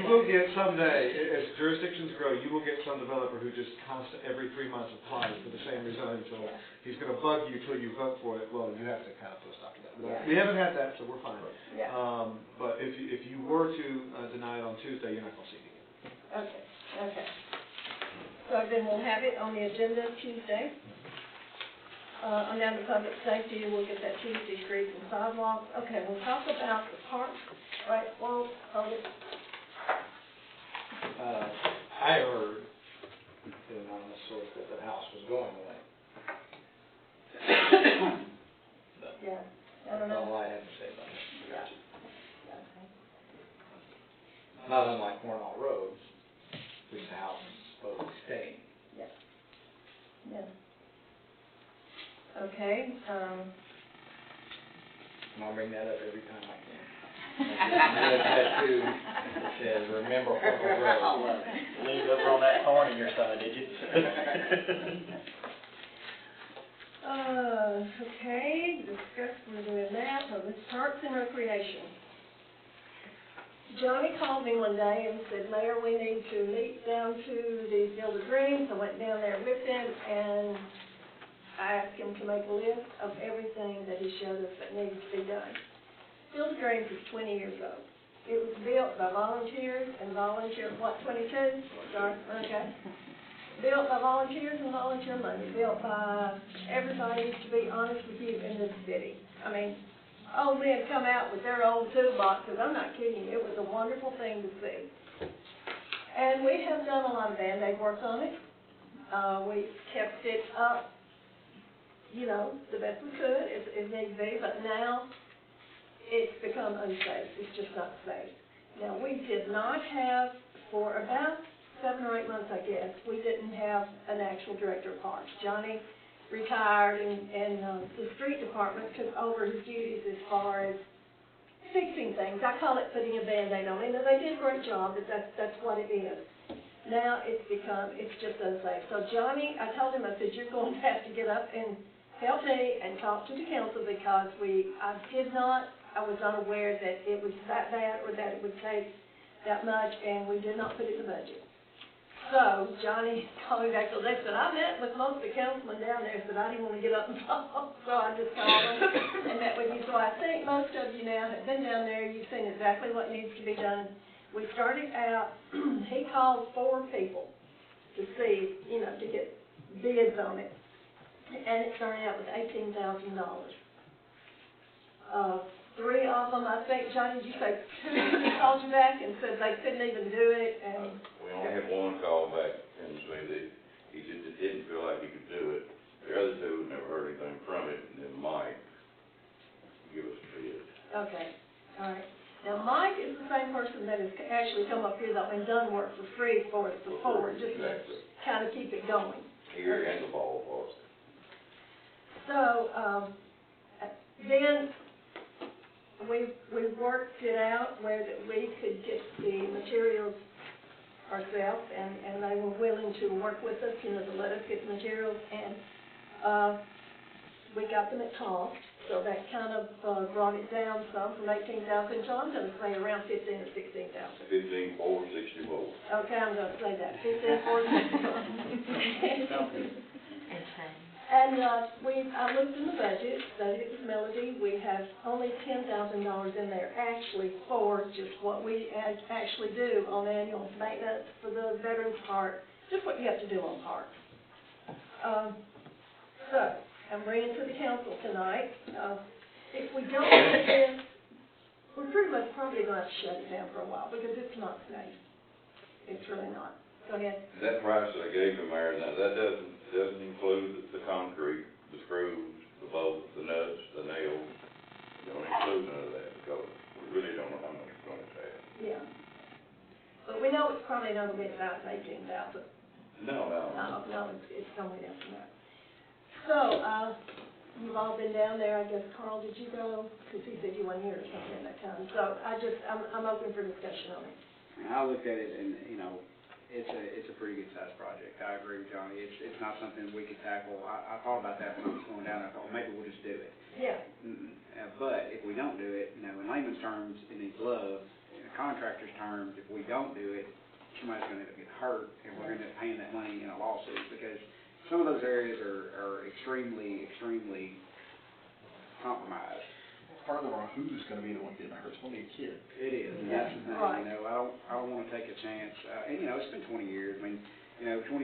someday, as jurisdictions grow, you will get some developer who just every 3 months applies for the same rezoning, so Yeah. he's gonna bug you till you vote for it. Well, you have to kind of put a stop to that. But Yeah. we haven't had that, so we're fine. Yeah. But if you were to deny it on Tuesday, you're not gonna see it again. Okay. So then we'll have it on the agenda Tuesday. On down to public safety, we'll get that Tuesday streets and sidewalks. Okay, we'll talk about the parks, right, well, I heard, in an anonymous source, that the house was going away. yeah, I don't That's all know. I have to say about it. Yeah. Okay. Not unlike Cornwall Road, which the house is supposed to be staying. Yeah. Okay, And I'll bring that up every time I can. That tattoo says, remember Cornwall Road. Leaned over on that thorn in your side, did you? okay, discuss, we're doing that, so this Parks and Recreation. Johnny called me one day and said, Mayor, we need to meet down to the Field of Dreams. I went down there with him and I asked him to make a list of everything that he showed us that needs to be done. Field of Dreams is 20 years old. It was built by volunteers and 22? Sorry, okay. Built by volunteers and volunteer money, built by everybody, to be honest with you, in this city. I mean, old men come out with their old toolboxes, I'm not kidding you, it was a wonderful thing to see. And we have done a lot of Band-Aid work on it. We kept it up, you know, the best we could, if need be, but now it's become unsafe, it's just not safe. Now, we did not have, for about 7 or 8 months, I guess, we didn't have an actual director of parks. Johnny retired, and the street department took over his duties as far as fixing things. I call it putting a Band-Aid on it, and they did a great job, but that's what it is. Now it's just unsafe. So Johnny, I told him, I said, you're going to have to get up and help me and talk to the council, because I was not aware that it was that bad or that it would take that much, and we did not put it in the budget. So Johnny called me back, so they said, I met with most of the councilmen down there, said I didn't want to get up and talk, so I just called them and met with you. So I think most of you now have been down there, you've seen exactly what needs to be done. We started out, he called 4 people to see, you know, to get bids on it, and it started out with $18,000. 3 of them, I think, Johnny, did you say 2 called you back and said they couldn't even do it, and We only had 1 call back and say that he just didn't feel like he could do it. The other 2 never heard anything from it, and then Mike give us a bid. okay, all right. Now, Mike is the same person that has actually come up here, though, and done work for free for us before, just to Exactly. kind of keep it going. Here and the ballpark. So, then we worked it out where that we could get the materials ourselves, and they were willing to work with us, you know, to let us get the materials, and we got them at cost, so that kind of brought it down some from 18,000, so I'm going to say around 15 or 16,000. 15,464. Okay, I'm going to say that, 15,464. And I looked in the budget, studied it with Melody. We have only $10,000 in there actually for just what we actually do on annual maintenance for the Veterans Park, just what you have to do on parks. So, I'm bringing to the council tonight, if we don't do this, we're pretty much probably going to have to shut it down for a while, because it's not safe. It's really not. Go ahead. That price that I gave him there, now that doesn't include the concrete, the screws, the bolts, the nuts, the nails. Don't include none of that, because we really don't know how much it's going to take. Yeah. But we know it's probably not going to be about 18,000. No, It's somewhere down from that. So, you've all been down there, I guess. Carl, did you go? Because he said you weren't here or something at that time. So I'm open for discussion on it. And I looked at it and, you know, it's a pretty good sized project. I agree with Johnny. It's not something we could tackle. I thought about that when I was going down. I thought, well, maybe we'll just do it. Yeah. But if we don't do it, in layman's terms, it needs love. In a contractor's terms, if we don't do it, somebody's gonna end up getting hurt, and we're gonna end up paying that money in a lawsuit, because some of those areas are extremely compromised. Part of who's gonna be the one getting hurt, it's gonna be a kid. It is, and that's the thing, Right. I don't wanna take a chance, and it's been 20 years, 20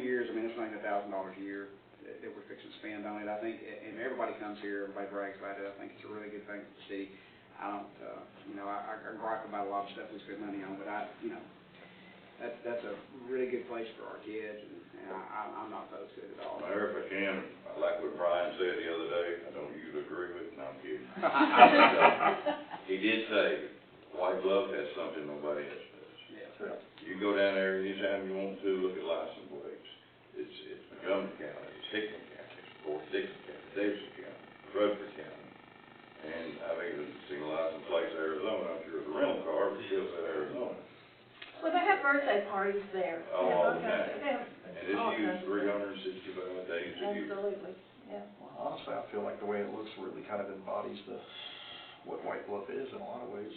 years, it's not even $1,000 a year that we're fixing to spend on it, I think, and everybody comes here, everybody brags about it, I think it's a really good thing for the city. I don't, I gripe about a lot of stuff we spend money on, but that's a really good place for our kids, and I'm not opposed to it at all. Mayor, if I can, like what Brian said the other day, I don't usually agree with it, and I'm kidding. He did say, white glove has something nobody else does. Yeah. You go down there anytime you want to, look at license plates. It's Montgomery County, it's Hickman County, it's Fort Dixon County, Davidson County, Rutherford County. And I've even seen a license plate in Arizona, I'm sure it's a rental car, but still said Arizona. Well, they have birthday parties there. Oh, They have all okay. kinds of- they have And it's all used kinds of- 365 days a year. Absolutely, yeah. Well, honestly, I feel like the way it looks really kind of embodies what white glove is in a lot of ways.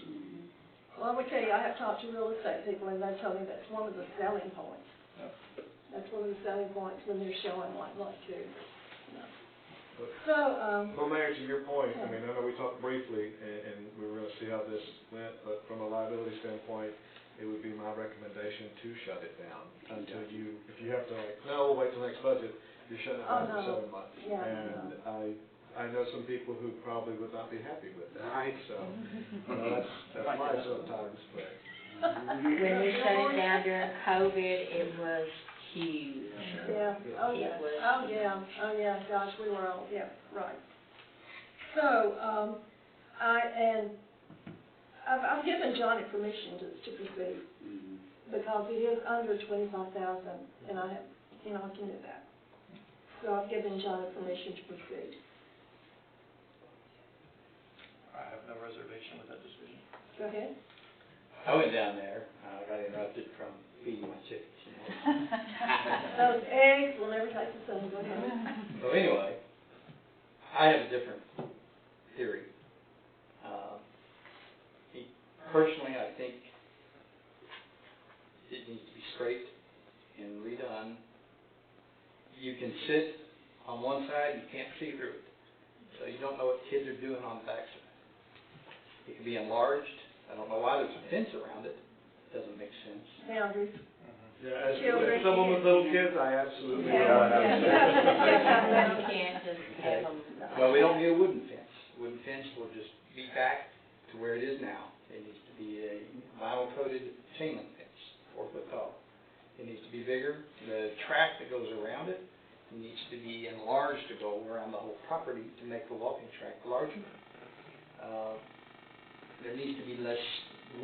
Well, I would tell you, I have talked to real estate people, and they tell me that's one of the selling points. Yeah. That's one of the selling points when they're showing white glove too. So, Well, Mayor, to your point, I mean, I know we talked briefly, and we were gonna see how this went, but from a liability standpoint, it would be my recommendation to shut it down until if you have to no, we'll wait till next budget, you're shutting it down for 7 months. Yeah, And I know some people who probably would not be happy with that. Right. So, that's life sometimes, but. When we shut it down during COVID, it was huge. yeah, oh, yeah, It was- oh, yeah, gosh, we were all, yeah, right. So, I've given Johnny permission to proceed, because it is under 25,000, and I have, I can do that. So I've given Johnny permission to proceed. I have no reservation with that decision. Go ahead. I went down there, got interrupted from feeding my chickens, Those eggs will never taste the same, go ahead. So anyway, I have a different theory. Personally, I think it needs to be scraped and redone. You can sit on one side, you can't see through it, so you don't know what kids are doing on the backside. It can be enlarged. I don't know why there's a fence around it. Doesn't make sense. Boundaries. Yeah, as Children. someone with little kids, I absolutely. You can't just have them. Well, we don't need a wooden fence. Wooden fence will just be back to where it is now. It needs to be a vinyl coated chain link fence, 4 foot tall. It needs to be bigger. The track that goes around it needs to be enlarged to go around the whole property to make the walking track larger. There needs to be less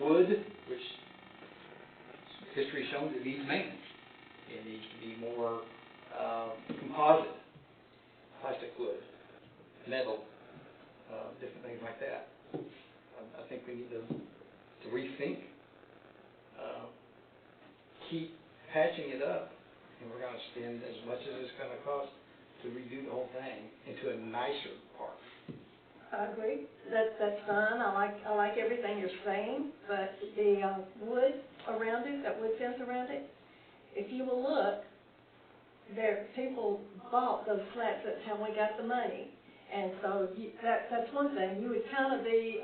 wood, which history shows it needs maintenance. It needs to be more composite, plastic wood, metal, different things like that. I think we need to rethink, keep patching it up, and we're gonna spend as much as it's gonna cost to redo the whole thing into a nicer park. I agree, that's fine, I like everything you're saying, but the wood around it, that wood fence around it, if you will look, people bought those slats, that's how we got the money. And so that's one thing, you would kind of be,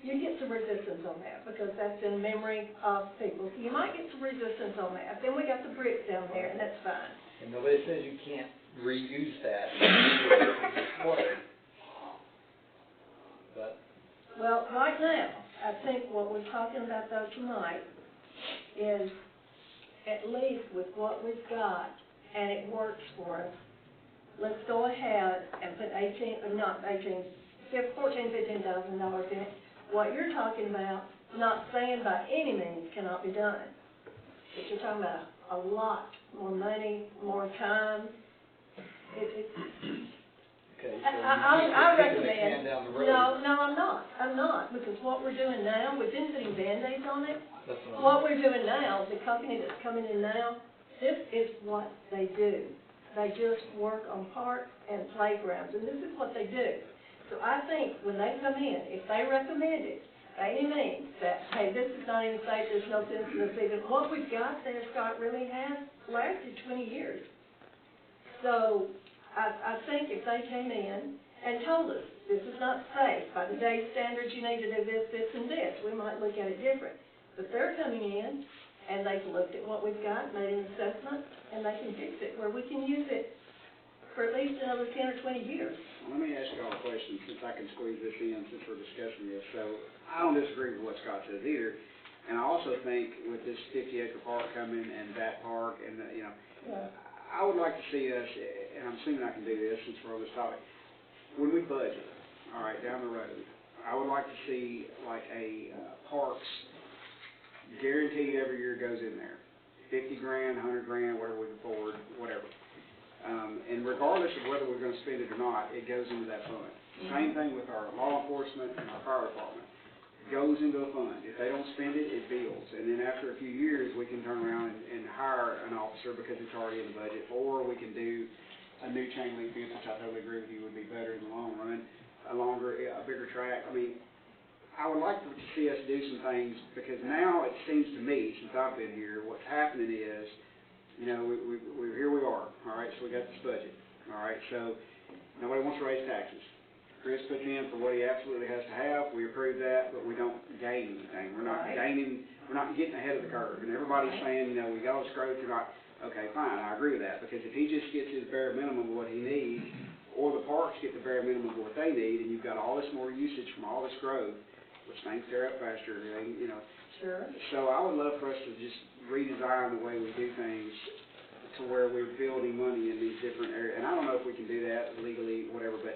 you'd get some resistance on that, because that's in memory of people. So you might get some resistance on that. Then we got the bricks down there, and that's fine. And nobody says you can't reuse that. But Well, right now, I think what we're talking about though tonight is, at least with what we've got, and it works for us, let's go ahead and put $14,000, $15,000 in it. What you're talking about, not saying by any means cannot be done, but you're talking about a lot more money, more time. okay, so you I keep kicking the can recommend, down the road. no, I'm not, because what we're doing now, we've been putting Band-Aids on it. That's what I'm. What we're doing now, the company that's coming in now, this is what they do. They just work on parks and playgrounds, and this is what they do. So I think when they come in, if they recommend it, by any means, that, hey, this is not even safe, there's no sense in this even, what we've got there, Scott, really has lasted 20 years. So I think if they came in and told us, this is not safe, by today's standards, you need to do this, this, and this, we might look at it different. But they're coming in, and they've looked at what we've got, made an assessment, and they can fix it, where we can use it for at least another 10 or 20 years. Let me ask y'all a question, since I can squeeze this in, since we're discussing this. So, I don't disagree with what Scott says either, and I also think with this 50-acre park coming, and that park, and, Yeah. I would like to see us, and I'm assuming I can do this since we're on this topic, when we budget, all right, down the road, I would like to see like a parks guaranteed every year goes in there. 50 grand, 100 grand, whatever we can afford, whatever. And regardless of whether we're gonna spend it or not, it goes into that fund. Same thing with our law enforcement and our fire department. It goes into a fund. If they don't spend it, it builds. And then after a few years, we can turn around and hire an officer because it's already in the budget. Or we can do a new chain link fence, which I totally agree with you would be better in the long run. A bigger track. I mean, I would like to see us do some things, because now it seems to me, since I've been here, what's happening is, here we are, all right, so we got this budget, all right, so nobody wants to raise taxes. Chris puts in for what he absolutely has to have, we approve that, but we don't gain anything. We're not we're not getting ahead of the curve, and everybody's saying, we got all this growth, you're not, okay, fine, I agree with that, because if he just gets his bare minimum of what he needs, or the parks get the bare minimum of what they need, and you've got all this more usage from all this growth, which things tear up faster, Sure. So I would love for us to just redesign the way we do things to where we're building money in these different areas. And I don't know if we can do that legally, whatever, but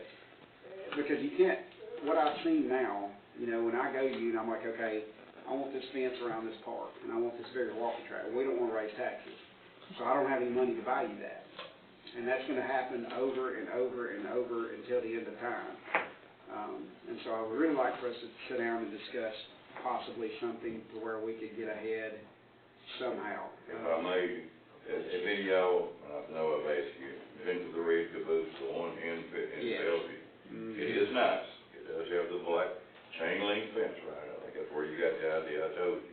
because you can't, what I've seen now, when I go to you and I'm like, okay, I want this fence around this park, and I want this bigger walking track. Well, we don't want to raise taxes, so I don't have any money to buy you that. And that's going to happen over and over and over until the end of time. And so I would really like for us to sit down and discuss possibly something to where we could get ahead somehow. If I may, if any of y'all, I know I've asked you, been to the Red Caboose, the one in Bellevue. Mm-hmm. It is nice. It does have the black chain link fence right. I think that's where you got the idea I told you.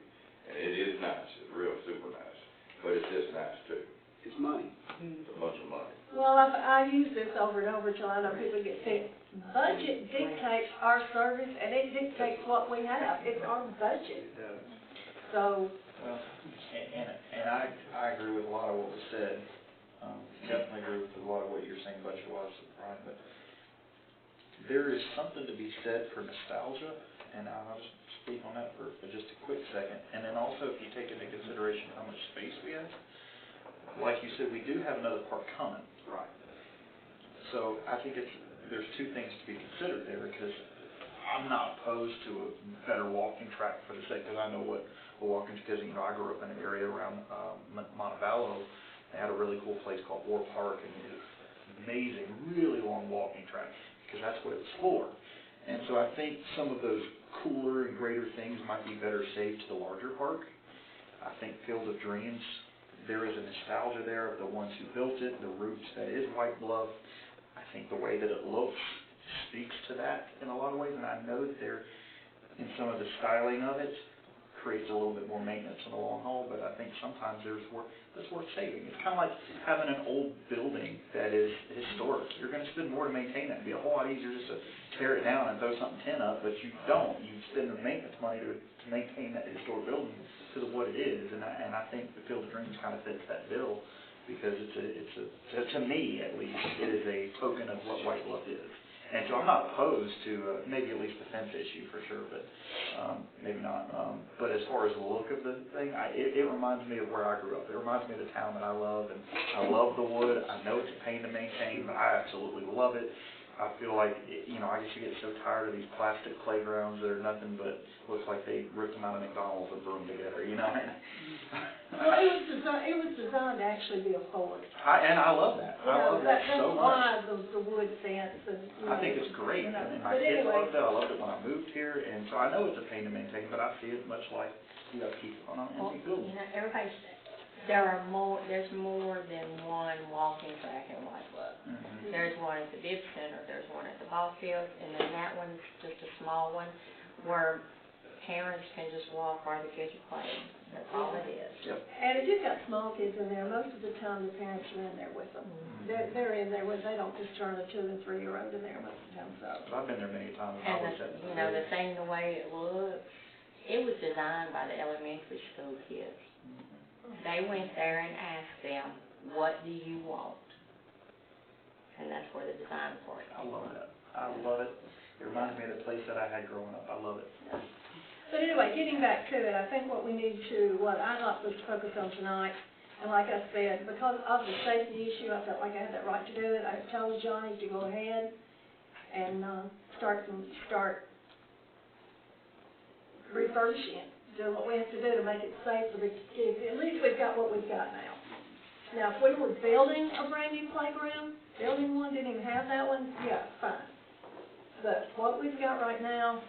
And it is nice. It's real super nice. But it's just nice too. It's money. It's a bunch of money. Well, I use this over and over till I know people get sick. Budget dictates our service, and it dictates what we have. It's our budget. It does. So, Well, and I agree with a lot of what was said. Definitely agree with a lot of what you're saying budget-wise, Brian, but there is something to be said for nostalgia, and I'll just speak on that for just a quick second. And then also, if you take into consideration how much space we have, like you said, we do have another park coming. Right. So I think there's two things to be considered there, because I'm not opposed to a better walking track for the sake, because I know what a walking, because, I grew up in an area around Montevallo. They had a really cool place called War Park, and it was amazing, really long walking track, because that's what it was for. And so I think some of those cooler and greater things might be better saved to the larger park. I think Field of Dreams, there is a nostalgia there of the ones who built it, the roots that is White Bluff. I think the way that it looks speaks to that in a lot of ways, and I know that there, in some of the styling of it, creates a little bit more maintenance in the long haul, but I think sometimes that's worth saving. It's kind of like having an old building that is historic. You're going to spend more to maintain that. It'd be a whole lot easier just to tear it down and throw something 10 up, but you don't. You spend the maintenance money to maintain that historic building to what it is, and I think the Field of Dreams kind of fits that bill, because to me at least, it is a token of what White Bluff is. And so I'm not opposed to maybe at least the fence issue for sure, but maybe not. But as far as the look of the thing, it reminds me of where I grew up. It reminds me of the town that I love, and I love the wood. I know it's a pain to maintain, but I absolutely love it. I feel like, I guess you get so tired of these plastic playgrounds that are nothing but, looks like they ripped them out of McDonald's and threw them together, Well, it was designed to actually be a fort. And I love that. I love that so much. That's why the wood fence and, I think it's great, and my But kids anyway. loved it, I loved it when I moved here, and so I know it's a pain to maintain, but I see it much like, you gotta keep it on an Well, empty building. there's more than one walking track in White Bluff. Mhm. There's one at the Bibb Center, there's one at the ball fields, and then that one's just a small one where parents can just walk while the kids are playing. That's all it is. Yep. And if you've got small kids in there, most of the time the parents are in there with them. They're in there with, they don't just turn a 2 and 3-year-old in there most of the time, so. I've been there many times, I And always the, said. the thing, the way it looks, it was designed by the elementary school kids. They went there and asked them, what do you want? And that's where the design part I came love from. that. I love it. It reminds me of the place that I had growing up. I love it. But anyway, getting back to it, I think what I'd like us to focus on tonight, and like I said, because of the safety issue, I felt like I had that right to do it. I told Johnny to go ahead and start refurbishing it, doing what we have to do to make it safe for the kids. At least we've got what we've got now. Now, if we were building a brand new playground, building one, didn't even have that one, yeah, fine. But what we've got right now,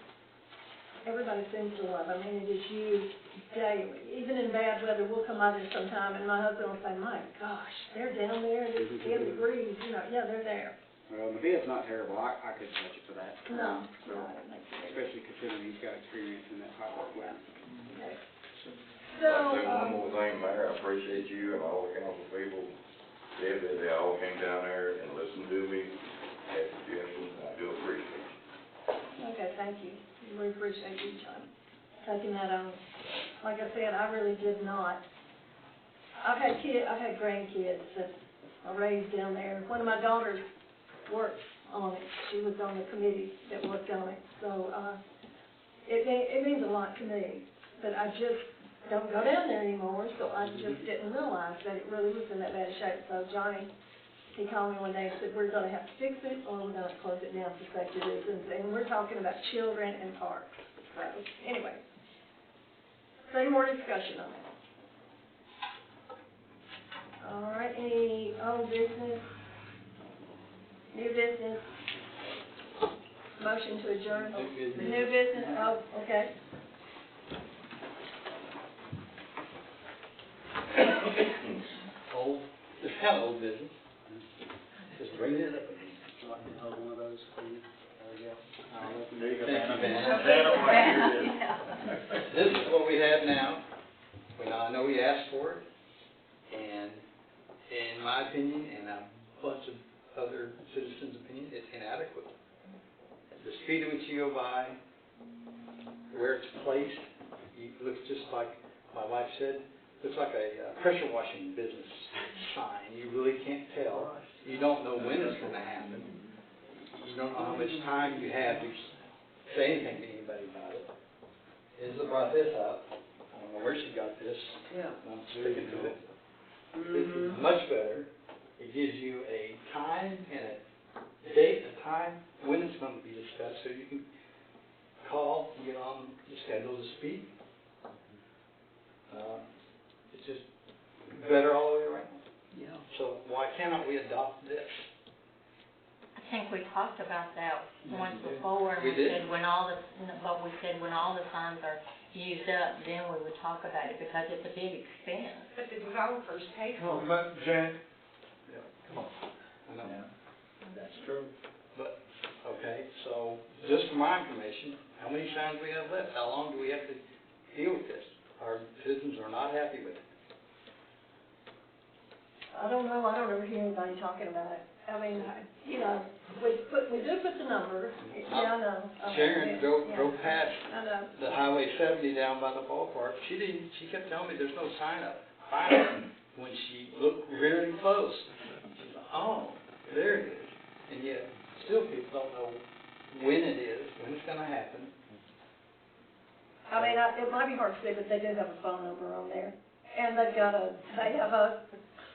everybody seems to love. I mean, it is used daily. Even in bad weather, we'll come out there sometime, and my husband will say, my gosh, they're down there, and it's 10 degrees, yeah, they're there. Well, the bid's not terrible, I couldn't touch it for that. No, I don't think so. Especially considering he's got experience in that type of equipment. Okay. I'd say one more thing, Mayor, I appreciate you and all the council people. They all came down there and listened to me, had suggestions, and I do appreciate it. Okay, thank you. We appreciate you, John, taking that on. Like I said, I really did not. I've had grandkids that I raised down there. One of my daughters worked on it. She was on the committee that worked on it. So, it means a lot to me. But I just don't go down there anymore, so I just didn't realize that it really was in that bad shape. So Johnny, he called me one day and said, we're gonna have to fix it, or we're gonna close it down for safety reasons, and we're talking about children and parks. So, anyway. So any more discussion on it? All right, any old business? New business? Motion to adjourn? New business, oh, okay. It's kind of old business. Just bringing it up again. Like to hold one of those, please? There we go. There you go, Thank you, Vanna. Vanna. Vanna, right here it is. This is what we have now. Well, I know we asked for it, and in my opinion, and a bunch of other citizens' opinion, it's inadequate. The speed at which you go by, where it's placed, it looks just like my wife said, looks like a pressure washing business sign. You really can't tell. You don't know when it's going to happen. You don't know how much time you have to say anything to anybody about it. Isla brought this up. I don't know where she got this. Yeah. I'm sticking to it. This is much better. It gives you a time and a date, a time when it's going to be discussed, so you can call and get on the schedule to speak. It's just better all the way around. Yeah. So why cannot we adopt this? I think we talked about that once before, and We we did? said when all the signs are used up, then we would talk about it, because it's a big expense. But the developers pay for it. But Janet, I know. Yeah. That's true. But, okay, so just for my information, how many signs do we have left? How long do we have to deal with this? Our citizens are not happy with it. I don't know, I don't ever hear anybody talking about it. I mean, we do put the number, yeah, I know. Sharon drove past I know. the Highway 70 down by the ballpark. She kept telling me there's no sign up. Finally, when she looked really close, she said, oh, there it is. And yet, still people don't know when it is, when it's gonna happen. I mean, it might be hard to say, but they do have a phone number on there. And they have a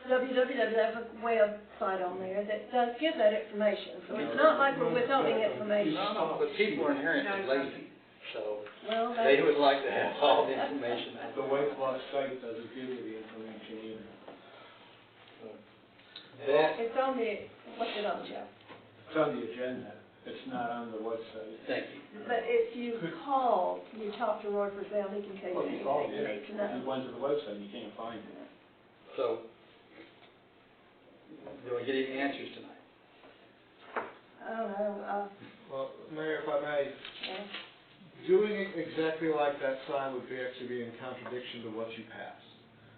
www, they have a website on there that does give that information, so it's not like we're withholding information. No, but people are inherently lazy, so Well, they that's, would like to have all the information. The Wakelock site doesn't give you the information either. That, it's on the, what's it on, Jeff? It's on the agenda, it's not on the website. thank you. But if you call, you talk to Roy Frisell, he can tell you Well, you called, anything you yeah. need to If you know. went to the website, you can't find it. So, do I get any answers tonight? I don't know, Well, Mayor, if I may, yeah. doing it exactly like that sign would be actually be in contradiction to what you passed.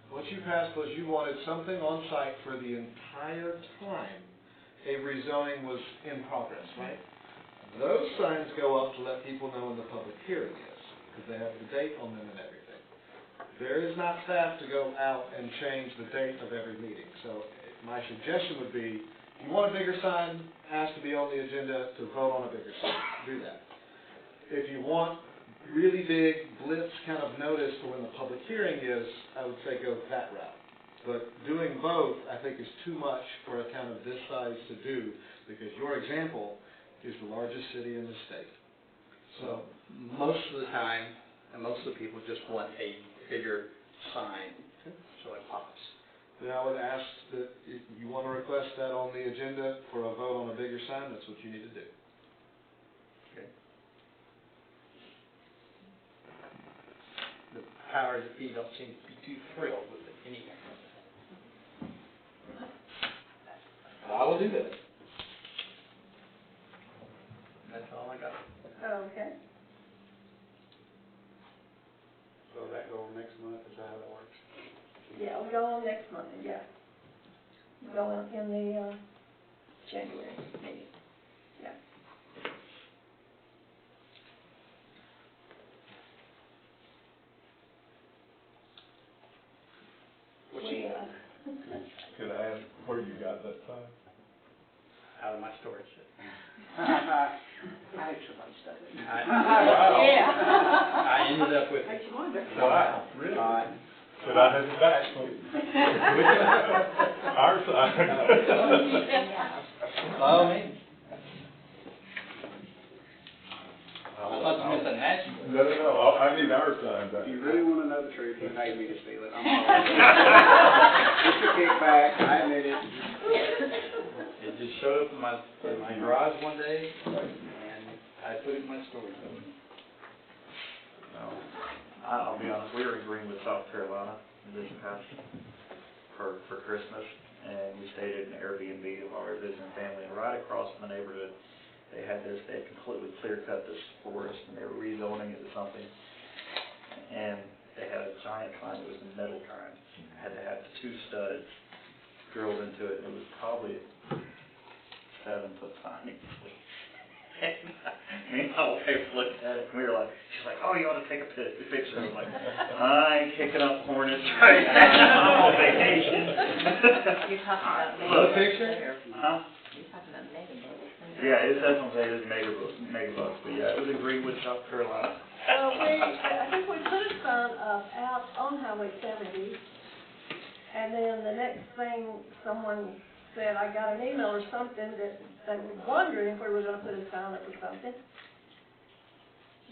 What you passed was you wanted something on site for the entire time a rezoning was in progress, right? Those signs go up to let people know when the public hearing is, because they have the date on them and everything. There is not staff to go out and change the date of every meeting, so my suggestion would be, if you want a bigger sign, ask to be on the agenda to vote on a bigger sign, do that. If you want really big blitz kind of notice for when the public hearing is, I would say go that route. But doing both, I think, is too much for a town of this size to do, because your example is the largest city in the state. So, most of the time, and most of the people just want a bigger sign, so it pops. Then I would ask that if you want to request that on the agenda for a vote on a bigger sign, that's what you need to do. Okay. The powers that be don't seem to be too thrilled with it anyway. But I will do that. That's all I got. Okay. So that go next month, is that how that works? Yeah, we go on next Monday, yeah. We go in the, January meeting, yeah. What you, Could I ask where you got that sign? out of my storage shed. I hate somebody stuff. Yeah. I ended up with. Makes you wonder. Wow, really? Right. Could I have it back, please? Our sign. By all means. I thought you meant the national. No, I need our sign back. If you really want to know the truth, he paid me to steal it. I'm sorry. It's a kickback, I admit it. It just showed up in my garage one day, and I put it in my storage room. I'll be honest, we were in Greenwood, South Carolina, this past, for Christmas, and we stayed at an Airbnb while we were visiting family, and right across from the neighborhood, they had completely clear-cut this forest, and they were rezoning it to something, and they had a giant sign that was a metal kind, had to have 2 studs drilled into it, and it was probably a 7-foot sign. Me and my wife looked at it, and we were like, she's like, oh, you ought to take a picture. I was like, I ain't kicking up hornets right now, I'm on vacation. You're talking about Another picture? Huh? You're talking about megabucks. Yeah, it says on it is megabucks, but yeah, it was in Greenwood, South Carolina. I think we put a sign up out on Highway 70, and then the next thing, someone said, I got an email or something that they were wondering if we were gonna put a sign up or something.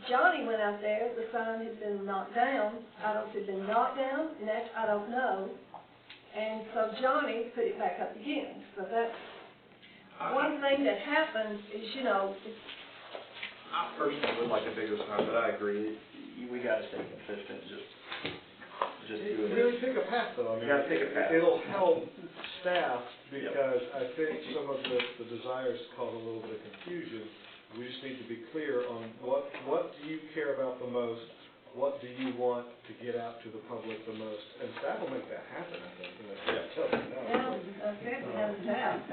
Johnny went out there, the sign had been knocked down, I don't know if it had been knocked down, next, I don't know. And so Johnny put it back up again, so that's one thing that happens is, I personally would like a bigger sign, but I agree, we gotta stay consistent, just do it. Really pick a path, though. I mean, You gotta pick a path. It'll help staff, because I think some of the desires cause a little bit of confusion. We just need to be clear on what do you care about the most, what do you want to get out to the public the most, and staff will make that happen, I think, tell them no. yeah, okay, we have staff.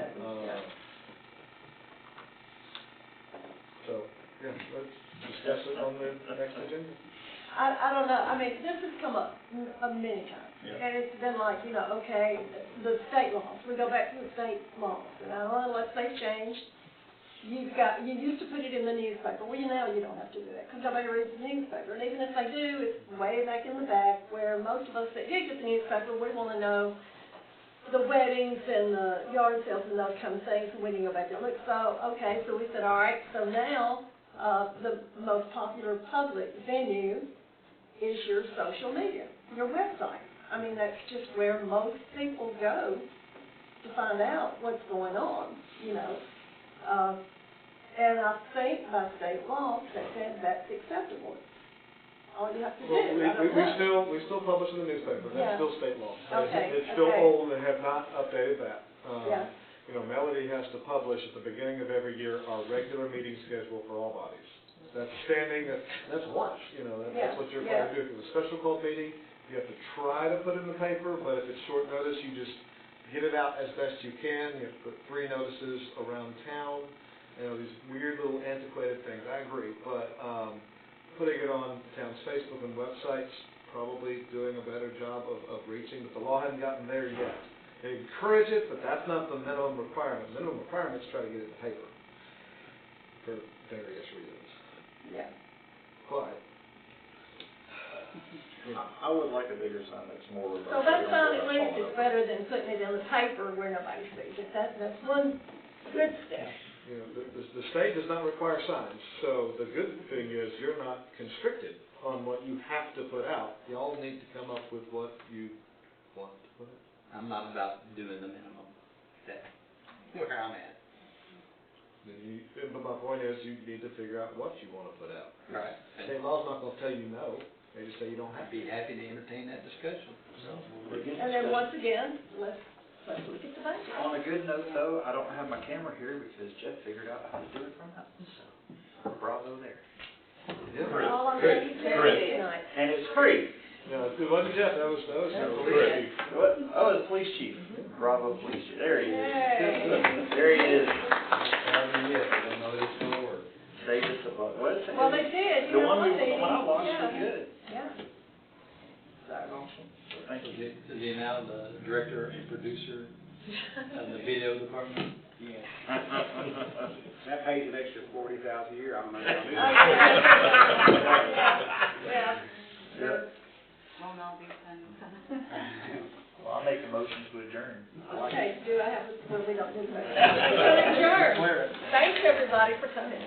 So, yeah, let's discuss it on the next agenda. I don't know, I mean, this has come up many times, and it's been like, okay, the state laws, we go back to the state laws, and unless they've changed, you used to put it in the newspaper, well, now you don't have to do that, because nobody reads the newspaper, and even if they do, it's way back in the back, where most of us that do get the newspaper, we want to know the weddings and the yard sales and those kind of things, and we didn't go back and look. So, okay, so we said, all right, so now, the most popular public venue is your social media, your website. I mean, that's just where most people go to find out what's going on, you know. And I think by state law, that's acceptable. All you have to do, Well, I don't know. we still publish in the newspaper, Yeah. that's still state law. Okay, It's still okay. old and have not updated that. Yeah. You know, Melody has to publish at the beginning of every year our regular meeting schedule for all bodies. That's standing, that's lunch, you know, that's what you're required to do. If it's a special called meeting, you have to try to put it in the paper, but if it's short notice, you just get it out as best you can. You have to put 3 notices around town, you know, these weird little antiquated things, I agree, but, putting it on the town's Facebook and websites, probably doing a better job of reaching, but the law hasn't gotten there yet. They encourage it, but that's not the minimum requirement. Minimum requirement is try to get it in the paper for various reasons. Yeah. But, I would like a bigger sign that's more robust. So that sign at least is better than putting it in the paper where nobody sees it. That's one good step. you know, the state does not require signs, so the good thing is you're not constricted on what you have to put out. Y'all need to come up with what you want to put out. I'm not about doing the minimum. That's where I'm at. But my point is, you need to figure out what you want to put out. Right. State law's not gonna tell you no, they just say you don't have I'd to. be happy to entertain that discussion. And then once again, let's look at the budget. On a good note though, I don't have my camera here because Jeff figured out how to do it from that, so bravo there. Yeah. All I'm Great. saying is tonight. And it's free. No, it wasn't Jeff, that was Great. What? Oh, the police chief. Bravo, police chief. There he is. Yay. There he is. Yes, I don't know that it's gonna work. Saved us a buck. What? Well, they did, The you know, one one meeting. I watched Yeah. was good. Yeah. So, Awesome. Thank you. Is he now the director and producer of the video department? Yeah. That pays an extra $40,000 a year, I don't know if y'all knew yeah. Yeah. Won't all be fun. Well, I'll make a motion to adjourn. Okay, do I have, well, we don't do that. Adjourn. Thanks, everybody, for coming.